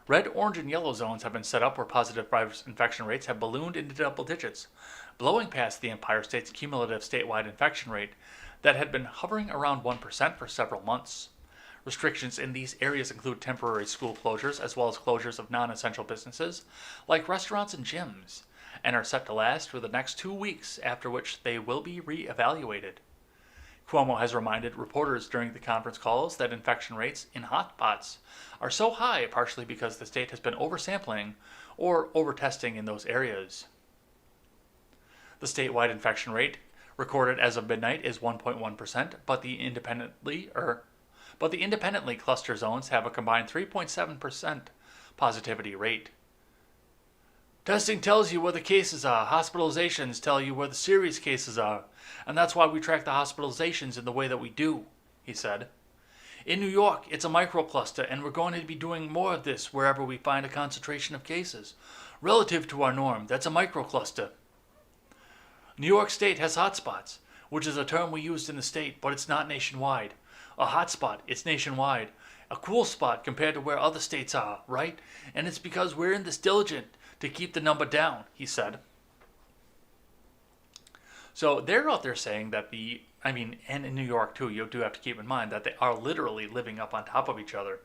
Red, orange, and yellow zones have been set up where positive virus infection rates have ballooned into double digits, blowing past the Empire State's cumulative statewide infection rate that had been hovering around 1% for several months. Restrictions in these areas include temporary school closures as well as closures of non-essential businesses like restaurants and gyms, and are set to last for the next 2 weeks, after which they will be re-evaluated. Cuomo has reminded reporters during the conference calls that infection rates in hotspots are so high partially because the state has been oversampling or overtesting in those areas. The statewide infection rate recorded as of midnight is 1.1%, but the independently cluster zones have a combined 3.7% positivity rate. Testing tells you where the cases are. Hospitalizations tell you where the serious cases are. And that's why we track the hospitalizations in the way that we do, he said. In New York, it's a microcluster, and we're going to be doing more of this wherever we find a concentration of cases. Relative to our norm, that's a microcluster. New York State has hotspots, which is a term we used in the state, but it's not nationwide. A hotspot, it's nationwide. A cool spot compared to where other states are, right? And it's because we're in this diligent to keep the number down, he said. So they're out there saying that and in New York too, you do have to keep in mind that they are literally living up on top of each other.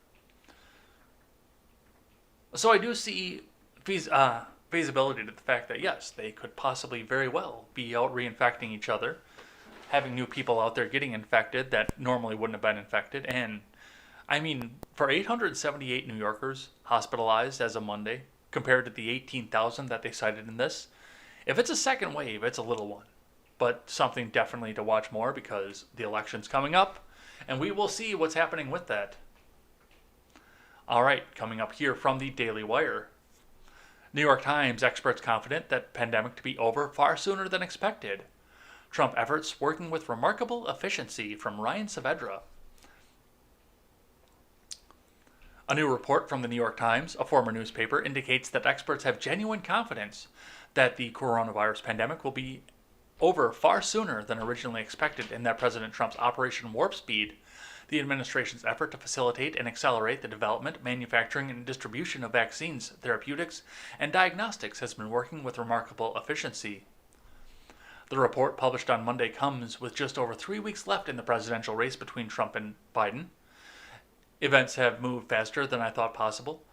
So I do see feasibility to the fact that yes, they could possibly very well be out reinfecting each other, having new people out there getting infected that normally wouldn't have been infected. And I mean, for 878 New Yorkers hospitalized as of Monday, compared to the 18,000 that they cited in this, if it's a second wave, it's a little one. But something definitely to watch more because the election's coming up, and we will see what's happening with that. All right, coming up here from the Daily Wire. New York Times experts confident that pandemic to be over far sooner than expected. Trump efforts working with remarkable efficiency, from Ryan Saavedra. A new report from the New York Times, a former newspaper, indicates that experts have genuine confidence that the coronavirus pandemic will be over far sooner than originally expected, and that President Trump's Operation Warp Speed, the administration's effort to facilitate and accelerate the development, manufacturing, and distribution of vaccines, therapeutics, and diagnostics, has been working with remarkable efficiency. The report, published on Monday, comes with just over 3 weeks left in the presidential race between Trump and Biden. Events have moved faster than I thought possible.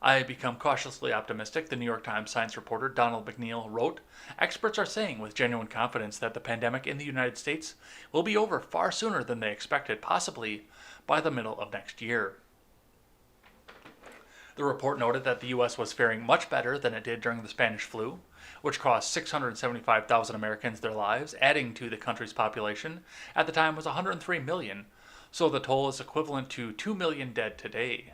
I become cautiously optimistic, the New York Times science reporter Donald McNeil wrote. Experts are saying with genuine confidence that the pandemic in the United States will be over far sooner than they expected, possibly by the middle of next year. The report noted that the U.S. was faring much better than it did during the Spanish flu, which cost 675,000 Americans their lives, adding to the country's population. At the time was 103 million, so the toll is equivalent to 2 million dead today.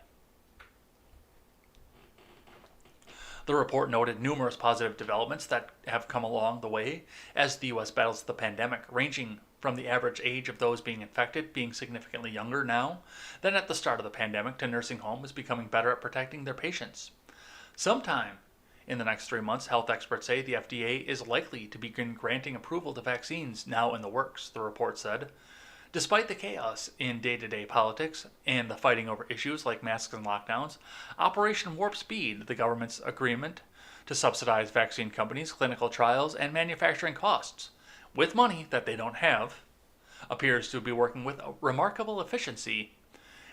The report noted numerous positive developments that have come along the way as the U.S. battles the pandemic, ranging from the average age of those being infected being significantly younger now than at the start of the pandemic to nursing homes becoming better at protecting their patients. Sometime in the next 3 months, health experts say the FDA is likely to begin granting approval to vaccines now in the works, the report said. Despite the chaos in day-to-day politics and the fighting over issues like masks and lockdowns, Operation Warp Speed, the government's agreement to subsidize vaccine companies, clinical trials, and manufacturing costs, with money that they don't have, appears to be working with a remarkable efficiency,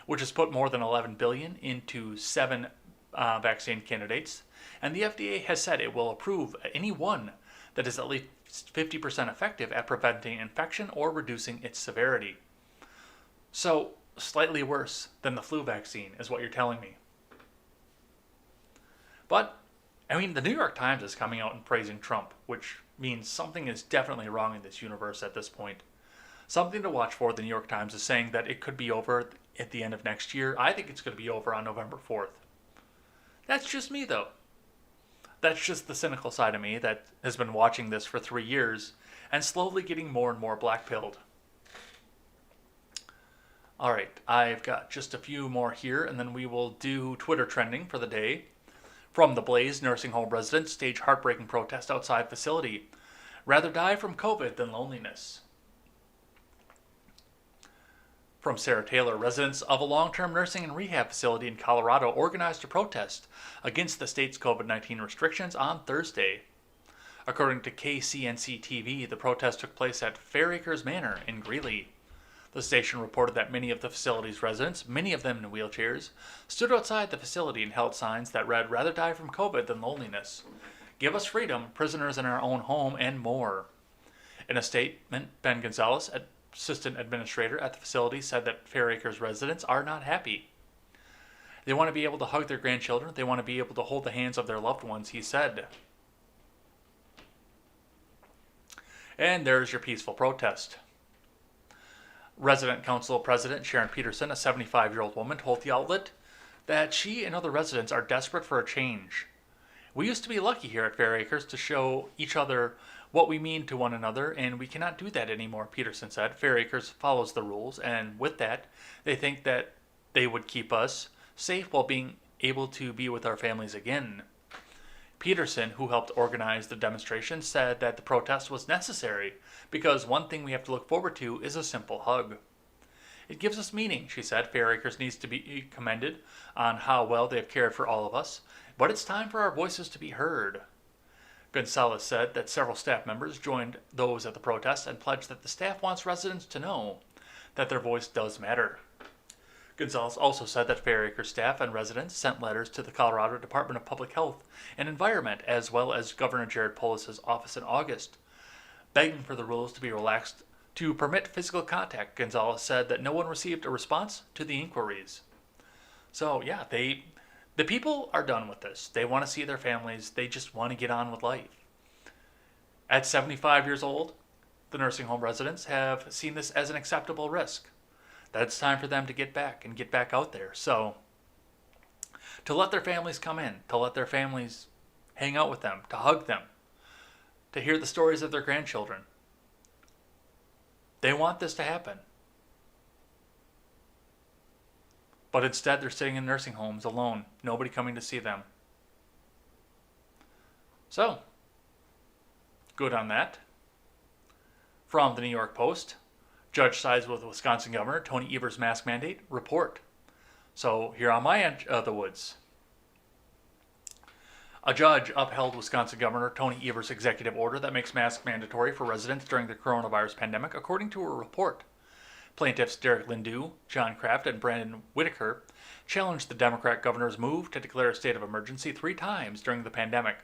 which has put more than $11 billion into 7 vaccine candidates, and the FDA has said it will approve any one that is at least 50% effective at preventing infection or reducing its severity. So, slightly worse than the flu vaccine is what you're telling me. But, I mean, the New York Times is coming out and praising Trump, which means something is definitely wrong in this universe at this point. Something to watch for. The New York Times is saying that it could be over at the end of next year. I think it's going to be over on November 4th. That's just me, though. That's just the cynical side of me that has been watching this for 3 years and slowly getting more and more black-pilled. Alright, I've got just a few more here, and then we will do Twitter trending for the day. From the Blaze, nursing home residents stage heartbreaking protest outside facility. Rather die from COVID than loneliness. From Sarah Taylor, residents of a long-term nursing and rehab facility in Colorado organized a protest against the state's COVID-19 restrictions on Thursday. According to KCNC-TV, the protest took place at Fairacres Manor in Greeley. The station reported that many of the facility's residents, many of them in wheelchairs, stood outside the facility and held signs that read, "Rather die from COVID than loneliness. Give us freedom, prisoners in our own home, and more." In a statement, Ben Gonzalez, assistant administrator at the facility, said that Fairacres residents are not happy. They want to be able to hug their grandchildren. They want to be able to hold the hands of their loved ones, he said. And there's your peaceful protest. Resident Council President Sharon Peterson, a 75-year-old woman, told the outlet that she and other residents are desperate for a change. "We used to be lucky here at Fairacres to show each other what we mean to one another, and we cannot do that anymore," Peterson said. Fairacres follows the rules, and with that, they think that they would keep us safe while being able to be with our families again. Peterson, who helped organize the demonstration, said that the protest was necessary because one thing we have to look forward to is a simple hug. "It gives us meaning," she said. "Fairacres needs to be commended on how well they have cared for all of us, but it's time for our voices to be heard." Gonzalez said that several staff members joined those at the protest and pledged that the staff wants residents to know that their voice does matter. Gonzalez also said that Fairacres staff and residents sent letters to the Colorado Department of Public Health and Environment, as well as Governor Jared Polis's office in August, begging for the rules to be relaxed to permit physical contact. Gonzalez said that no one received a response to the inquiries. So, yeah, the people are done with this. They want to see their families. They just want to get on with life. At 75 years old, the nursing home residents have seen this as an acceptable risk. That's time for them to get back out there. So, to let their families come in, to let their families hang out with them, to hug them, to hear the stories of their grandchildren. They want this to happen. But instead, they're sitting in nursing homes alone, nobody coming to see them. So, good on that. From the New York Post, judge sides with Wisconsin Governor Tony Evers' mask mandate report. So, here on my end of the woods. A judge upheld Wisconsin Governor Tony Evers' executive order that makes masks mandatory for residents during the coronavirus pandemic, according to a report. Plaintiffs Derek Lindu, John Kraft, and Brandon Whitaker challenged the Democrat governor's move to declare a state of emergency 3 times during the pandemic,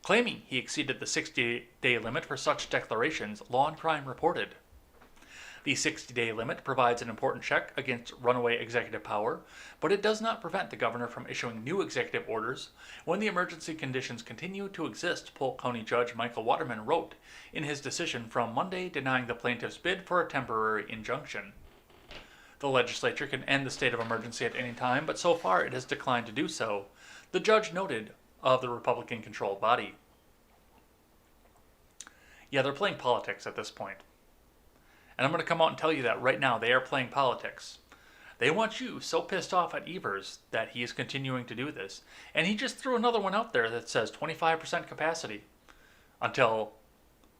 claiming he exceeded the 60-day limit for such declarations, Law and Crime reported. The 60-day limit provides an important check against runaway executive power, but it does not prevent the governor from issuing new executive orders when the emergency conditions continue to exist, Polk County Judge Michael Waterman wrote in his decision from Monday denying the plaintiff's bid for a temporary injunction. The legislature can end the state of emergency at any time, but so far it has declined to do so, the judge noted of the Republican-controlled body. Yeah, they're playing politics at this point. And I'm going to come out and tell you that right now. They are playing politics. They want you so pissed off at Evers that he is continuing to do this. And he just threw another one out there that says 25% capacity until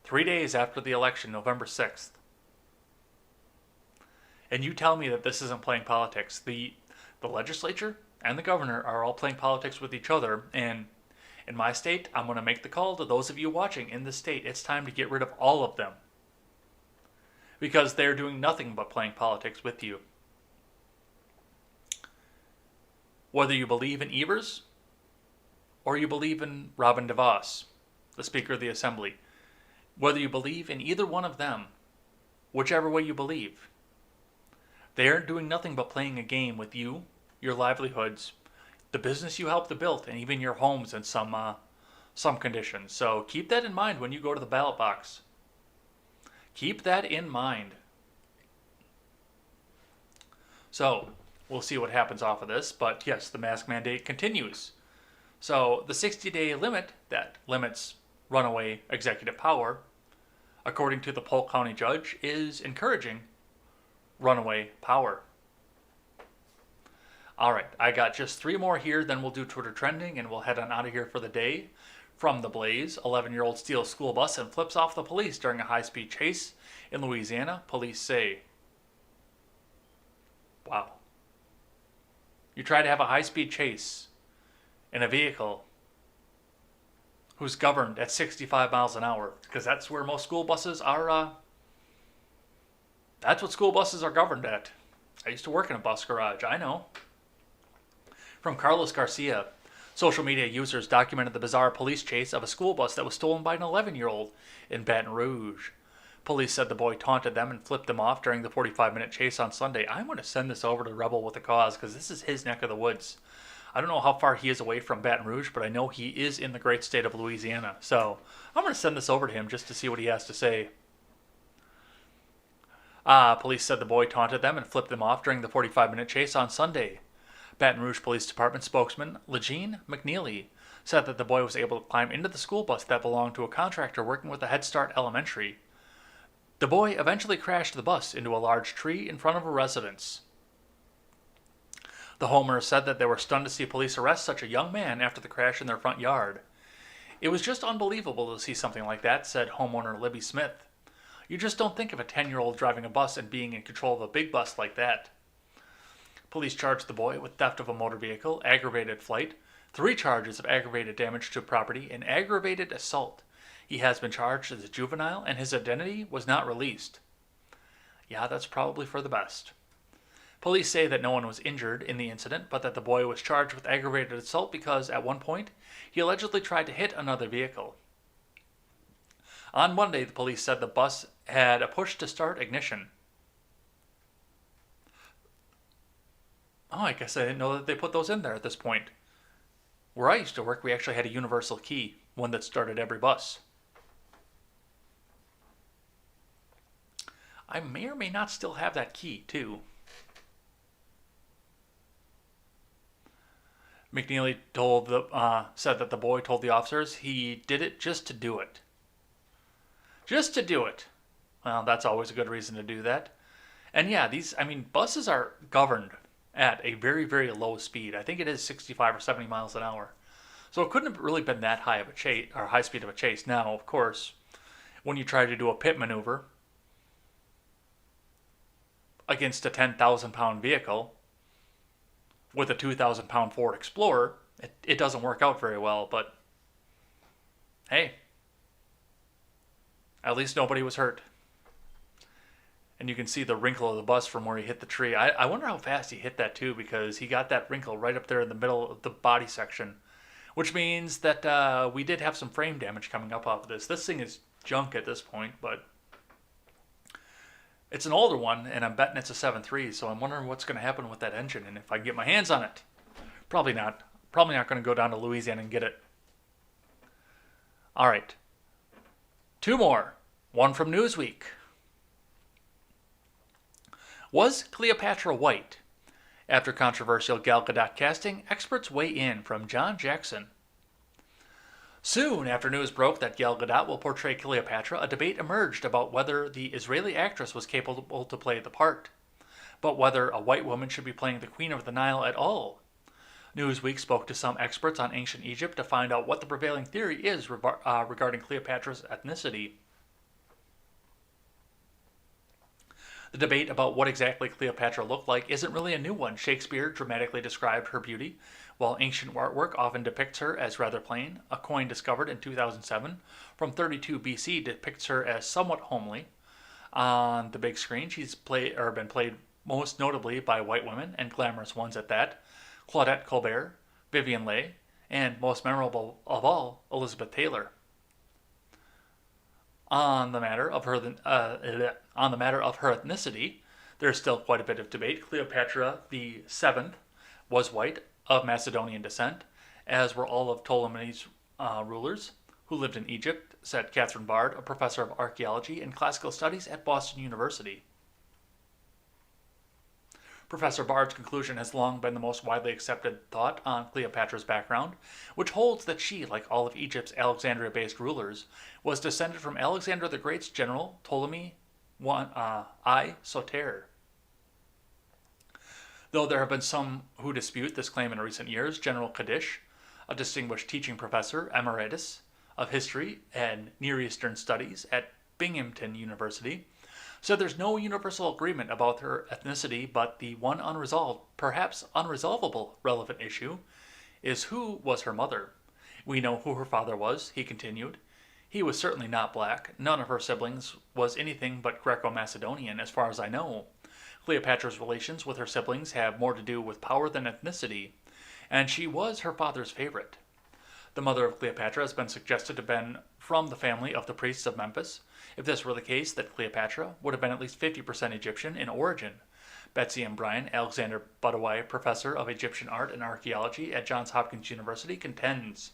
3 days after the election, November 6th. And you tell me that this isn't playing politics. The legislature and the governor are all playing politics with each other. And in my state, I'm going to make the call to those of you watching in the state. It's time to get rid of all of them. Because they're doing nothing but playing politics with you. Whether you believe in Evers or you believe in Robin DeVos, the Speaker of the Assembly, whether you believe in either one of them, whichever way you believe, they aren't doing nothing but playing a game with you, your livelihoods, the business you helped to build, and even your homes in some conditions. So keep that in mind when you go to the ballot box. Keep that in mind. So we'll see what happens off of this, but yes, the mask mandate continues. So the 60-day limit that limits runaway executive power, according to the Polk County judge, is encouraging runaway power. All right, I got just 3 more here, then we'll do Twitter trending, and we'll head on out of here for the day. From the Blaze, 11-year-old steals school bus and flips off the police during a high-speed chase in Louisiana, police say. Wow. You try to have a high-speed chase in a vehicle who's governed at 65 miles an hour, because that's where most school buses are, that's what school buses are governed at. I used to work in a bus garage, I know. From Carlos Garcia, social media users documented the bizarre police chase of a school bus that was stolen by an 11-year-old in Baton Rouge. Police said the boy taunted them and flipped them off during the 45-minute chase on Sunday. I'm going to send this over to Rebel with a Cause because this is his neck of the woods. I don't know how far he is away from Baton Rouge, but I know he is in the great state of Louisiana. So I'm going to send this over to him just to see what he has to say. Police said the boy taunted them and flipped them off during the 45-minute chase on Sunday. Baton Rouge Police Department spokesman Lejean McNeely said that the boy was able to climb into the school bus that belonged to a contractor working with a Head Start Elementary. The boy eventually crashed the bus into a large tree in front of a residence. The homeowners said that they were stunned to see police arrest such a young man after the crash in their front yard. It was just unbelievable to see something like that, said homeowner Libby Smith. You just don't think of a 10-year-old driving a bus and being in control of a big bus like that. Police charged the boy with theft of a motor vehicle, aggravated flight, 3 charges of aggravated damage to property, and aggravated assault. He has been charged as a juvenile, and his identity was not released. Yeah, that's probably for the best. Police say that no one was injured in the incident, but that the boy was charged with aggravated assault because, at one point, he allegedly tried to hit another vehicle. On Monday, the police said the bus had a push-to-start ignition. Oh, I guess I didn't know that they put those in there at this point. Where I used to work, we actually had a universal key, one that started every bus. I may or may not still have that key, too. McNeely said that the boy told the officers he did it just to do it. Just to do it. Well, that's always a good reason to do that. And yeah, buses are governed at a very, very low speed. I think it is 65 or 70 miles an hour. So it couldn't have really been that high of a chase, or high speed of a chase. Now, of course, when you try to do a pit maneuver against a 10,000-pound vehicle with a 2,000-pound Ford Explorer, it doesn't work out very well. But hey, at least nobody was hurt. And you can see the wrinkle of the bus from where he hit the tree. I wonder how fast he hit that too, because he got that wrinkle right up there in the middle of the body section. Which means that we did have some frame damage coming up off of this. This thing is junk at this point, but it's an older one, and I'm betting it's a 7.3, so I'm wondering what's going to happen with that engine, and if I can get my hands on it. Probably not. Probably not going to go down to Louisiana and get it. All right. 2 more. One from Newsweek. Was Cleopatra white? After controversial Gal Gadot casting, experts weigh in, from John Jackson. Soon after news broke that Gal Gadot will portray Cleopatra, a debate emerged about whether the Israeli actress was capable to play the part, but whether a white woman should be playing the Queen of the Nile at all. Newsweek spoke to some experts on ancient Egypt to find out what the prevailing theory is regarding Cleopatra's ethnicity. The debate about what exactly Cleopatra looked like isn't really a new one. Shakespeare dramatically described her beauty, while ancient artwork often depicts her as rather plain. A coin discovered in 2007 from 32 BC depicts her as somewhat homely. On the big screen, she's been played most notably by white women, and glamorous ones at that. Claudette Colbert, Vivian Leigh, and most memorable of all, Elizabeth Taylor. On the matter of her ethnicity, there's still quite a bit of debate. Cleopatra the Seventh was white, of Macedonian descent, as were all of Ptolemy's rulers who lived in Egypt, said Catherine Bard, a professor of archaeology and classical studies at Boston University. Professor Bard's conclusion has long been the most widely accepted thought on Cleopatra's background, which holds that she, like all of Egypt's Alexandria-based rulers, was descended from Alexander the Great's general Ptolemy I Soter. Though there have been some who dispute this claim in recent years, General Kadish, a distinguished teaching professor emeritus of history and Near Eastern studies at Binghamton University, said there's no universal agreement about her ethnicity, but the one unresolved, perhaps unresolvable, relevant issue is who was her mother. We know who her father was, he continued. He was certainly not black. None of her siblings was anything but Greco-Macedonian, as far as I know. Cleopatra's relations with her siblings have more to do with power than ethnicity, and she was her father's favorite. The mother of Cleopatra has been suggested to have been from the family of the priests of Memphis. If this were the case, that Cleopatra would have been at least 50% Egyptian in origin. Betsy M. Bryan, Alexander Budawai, professor of Egyptian art and archaeology at Johns Hopkins University, contends.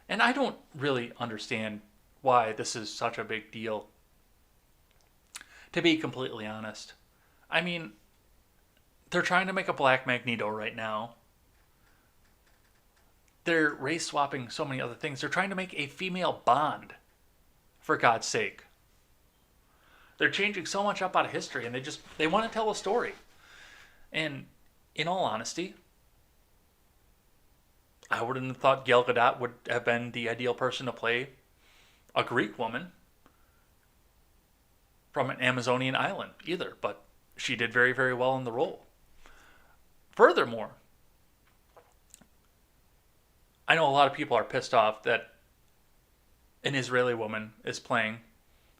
And I don't really understand why this is such a big deal, to be completely honest. I mean, they're trying to make a black Magneto right now. They're race swapping so many other things. They're trying to make a female Bond, for God's sake. They're changing so much up out of history, and they want to tell a story. And in all honesty, I wouldn't have thought Gal Gadot would have been the ideal person to play a Greek woman from an Amazonian island either, but she did very, very well in the role. Furthermore, I know a lot of people are pissed off that an Israeli woman is playing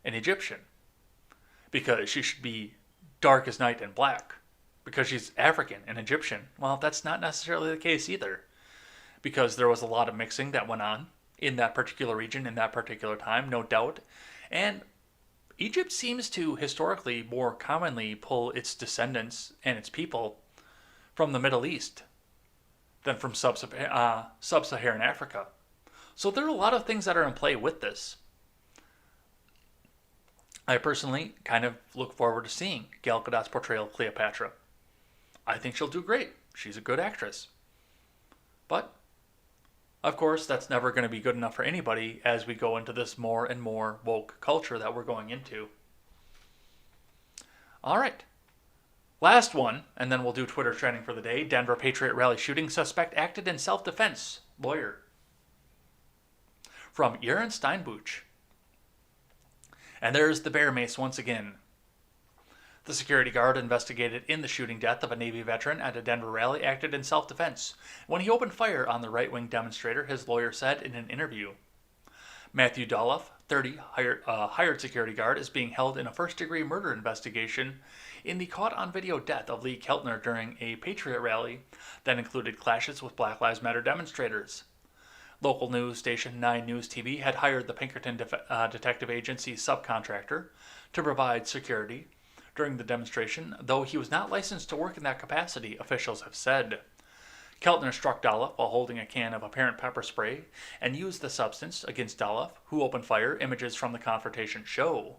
an Egyptian because she should be dark as night and black because she's African and Egyptian. Well, that's not necessarily the case either, because there was a lot of mixing that went on in that particular region in that particular time, no doubt. And Egypt seems to historically more commonly pull its descendants and its people from the Middle East than from sub-Saharan Africa. So there are a lot of things that are in play with this. I personally kind of look forward to seeing Gal Gadot's portrayal of Cleopatra. I think she'll do great. She's a good actress. But, of course, that's never going to be good enough for anybody as we go into this more and more woke culture that we're going into. All right. Last one, and then we'll do Twitter trending for the day. Denver Patriot rally shooting. Suspect acted in self-defense. Lawyer. From Aaron Steinbuch. And there's the bear mace once again. The security guard investigated in the shooting death of a Navy veteran at a Denver rally acted in self-defense when he opened fire on the right-wing demonstrator, his lawyer said in an interview. Matthew Doloff, 30, hired security guard, is being held in a first-degree murder investigation in the caught-on-video death of Lee Keltner during a Patriot rally that included clashes with Black Lives Matter demonstrators. Local news station 9 News TV had hired the Pinkerton Detective Agency subcontractor to provide security during the demonstration, though he was not licensed to work in that capacity, officials have said. Keltner struck Doloff while holding a can of apparent pepper spray and used the substance against Doloff, who opened fire, images from the confrontation show.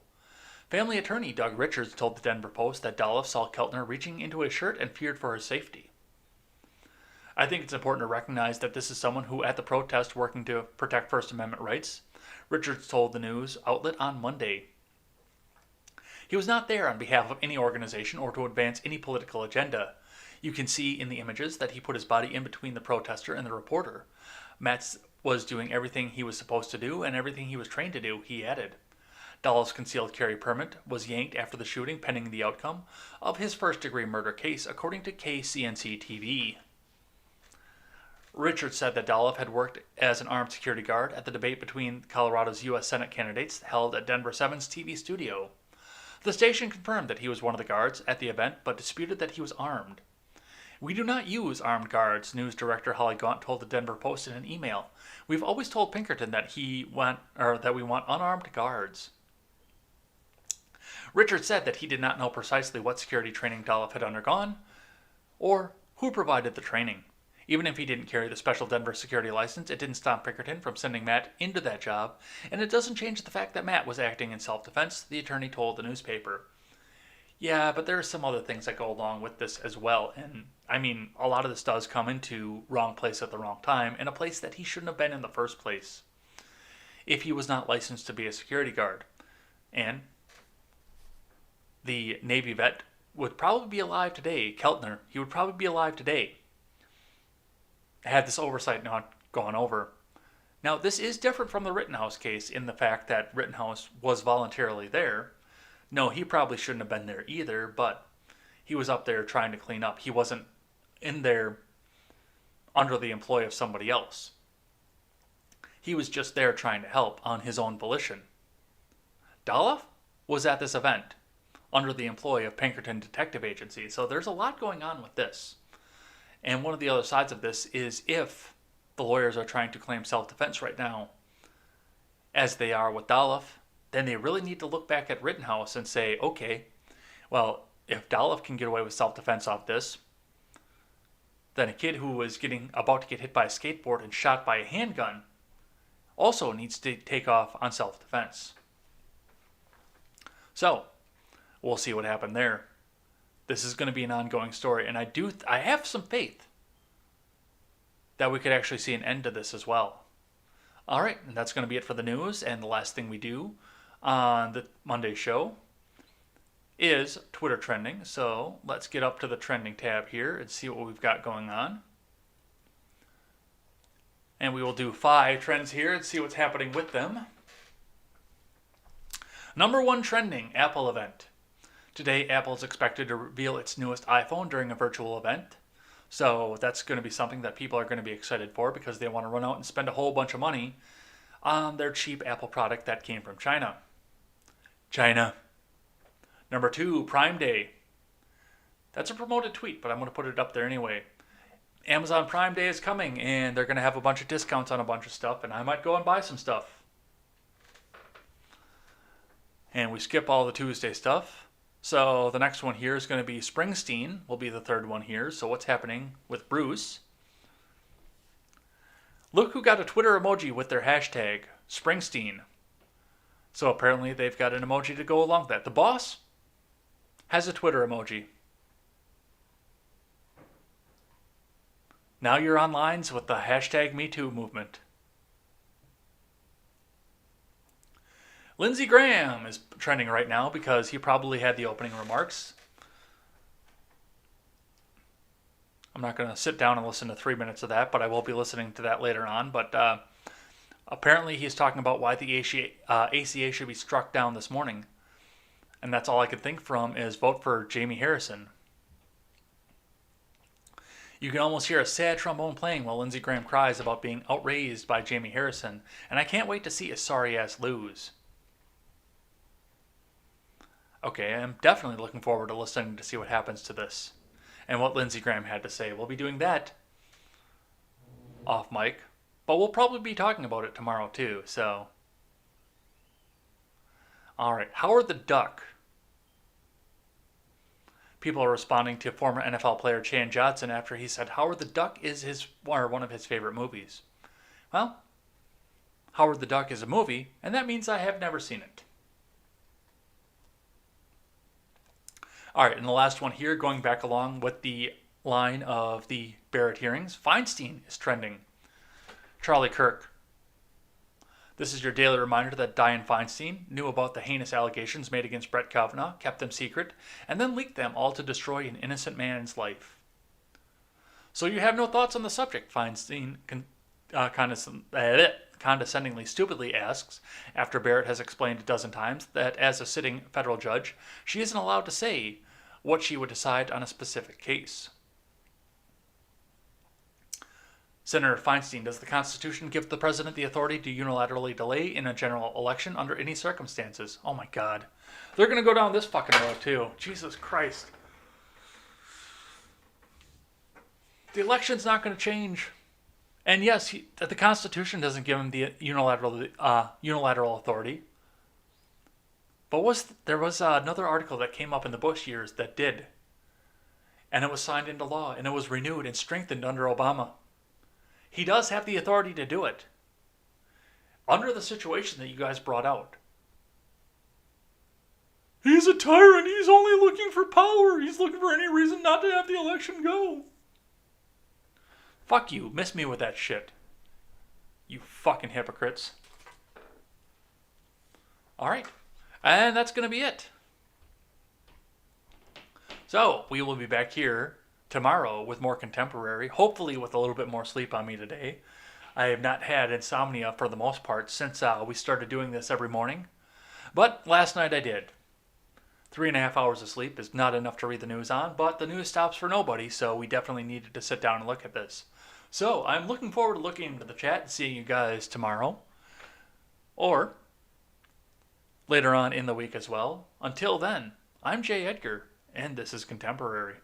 Family attorney Doug Richards told the Denver Post that Doloff saw Keltner reaching into his shirt and feared for his safety. I think it's important to recognize that this is someone who, at the protest working to protect First Amendment rights, Richards told the news outlet on Monday. He was not there on behalf of any organization or to advance any political agenda. You can see in the images that he put his body in between the protester and the reporter. Matt was doing everything he was supposed to do and everything he was trained to do, he added. Dahl's concealed carry permit was yanked after the shooting pending the outcome of his first-degree murder case, according to KCNC-TV. Richards said that Dahl had worked as an armed security guard at the debate between Colorado's U.S. Senate candidates held at Denver 7's TV studio. The station confirmed that he was one of the guards at the event, but disputed that he was armed. "We do not use armed guards," news director Holly Gaunt told the Denver Post in an email. "We've always told Pinkerton that we want unarmed guards." Richards said that he did not know precisely what security training Dahl had undergone or who provided the training. Even if he didn't carry the special Denver security license, it didn't stop Pinkerton from sending Matt into that job, and it doesn't change the fact that Matt was acting in self-defense, the attorney told the newspaper. Yeah, but there are some other things that go along with this as well, and I mean, a lot of this does come into wrong place at the wrong time, in a place that he shouldn't have been in the first place, if he was not licensed to be a security guard. And the Navy vet would probably be alive today, Keltner, he would probably be alive today, had this oversight not gone over. Now, this is different from the Rittenhouse case in the fact that Rittenhouse was voluntarily there. No, he probably shouldn't have been there either, but he was up there trying to clean up. He wasn't in there under the employ of somebody else. He was just there trying to help on his own volition. Dahl was at this event under the employ of Pinkerton Detective Agency, so there's a lot going on with this. And one of the other sides of this is if the lawyers are trying to claim self-defense right now, as they are with Dahl, then they really need to look back at Rittenhouse and say, okay, well, if Dahl can get away with self-defense off this, then a kid who was about to get hit by a skateboard and shot by a handgun also needs to take off on self-defense. So, we'll see what happened there. This is going to be an ongoing story, and I have some faith that we could actually see an end to this as well. All right, and that's going to be it for the news, and the last thing we do on the Monday show is Twitter trending. So let's get up to the trending tab here and see what we've got going on. And we will do 5 trends here and see what's happening with them. Number 1 trending, Apple event. Today, Apple is expected to reveal its newest iPhone during a virtual event. So that's going to be something that people are going to be excited for because they want to run out and spend a whole bunch of money on their cheap Apple product that came from China. Number 2, Prime Day. That's a promoted tweet, but I'm going to put it up there anyway. Amazon Prime Day is coming, and they're going to have a bunch of discounts on a bunch of stuff, and I might go and buy some stuff. And we skip all the Tuesday stuff. So the next one here is going to be Springsteen, will be the third one here. So what's happening with Bruce? Look who got a Twitter emoji with their hashtag, Springsteen. So apparently they've got an emoji to go along with that. The boss has a Twitter emoji. Now you're on lines with the hashtag MeToo movement. Lindsey Graham is trending right now because he probably had the opening remarks. I'm not going to sit down and listen to 3 minutes of that, but I will be listening to that later on. But apparently he's talking about why the ACA should be struck down this morning. And that's all I could think from is vote for Jamie Harrison. You can almost hear a sad trombone playing while Lindsey Graham cries about being outraised by Jamie Harrison. And I can't wait to see his sorry ass lose. Okay, I'm definitely looking forward to listening to see what happens to this and what Lindsey Graham had to say. We'll be doing that off mic, but we'll probably be talking about it tomorrow too, so. All right, Howard the Duck. People are responding to former NFL player Chan Johnson after he said Howard the Duck is one of his favorite movies. Well, Howard the Duck is a movie, and that means I have never seen it. All right, and the last one here, going back along with the line of the Barrett hearings, Feinstein is trending. Charlie Kirk. This is your daily reminder that Dianne Feinstein knew about the heinous allegations made against Brett Kavanaugh, kept them secret, and then leaked them all to destroy an innocent man's life. So you have no thoughts on the subject, Feinstein condescendingly, stupidly asks, after Barrett has explained a dozen times that as a sitting federal judge, she isn't allowed to say what she would decide on a specific case. Senator Feinstein, does the Constitution give the president the authority to unilaterally delay in a general election under any circumstances? Oh my God. They're going to go down this fucking road too. Jesus Christ. The election's not going to change. And yes, the Constitution doesn't give him the unilateral authority. But there was another article that came up in the Bush years that did. And it was signed into law, and it was renewed and strengthened under Obama. He does have the authority to do it. Under the situation that you guys brought out. He's a tyrant. He's only looking for power. He's looking for any reason not to have the election go. Fuck you. Miss me with that shit. You fucking hypocrites. Alright. And that's going to be it. So, we will be back here tomorrow with more contemporary, hopefully with a little bit more sleep on me today. I have not had insomnia for the most part since we started doing this every morning. But last night I did. 3.5 hours of sleep is not enough to read the news on, but the news stops for nobody, so we definitely needed to sit down and look at this. So I'm looking forward to looking into the chat and seeing you guys tomorrow. Or later on in the week as well. Until then, I'm Jay Edgar, and this is Contemporary.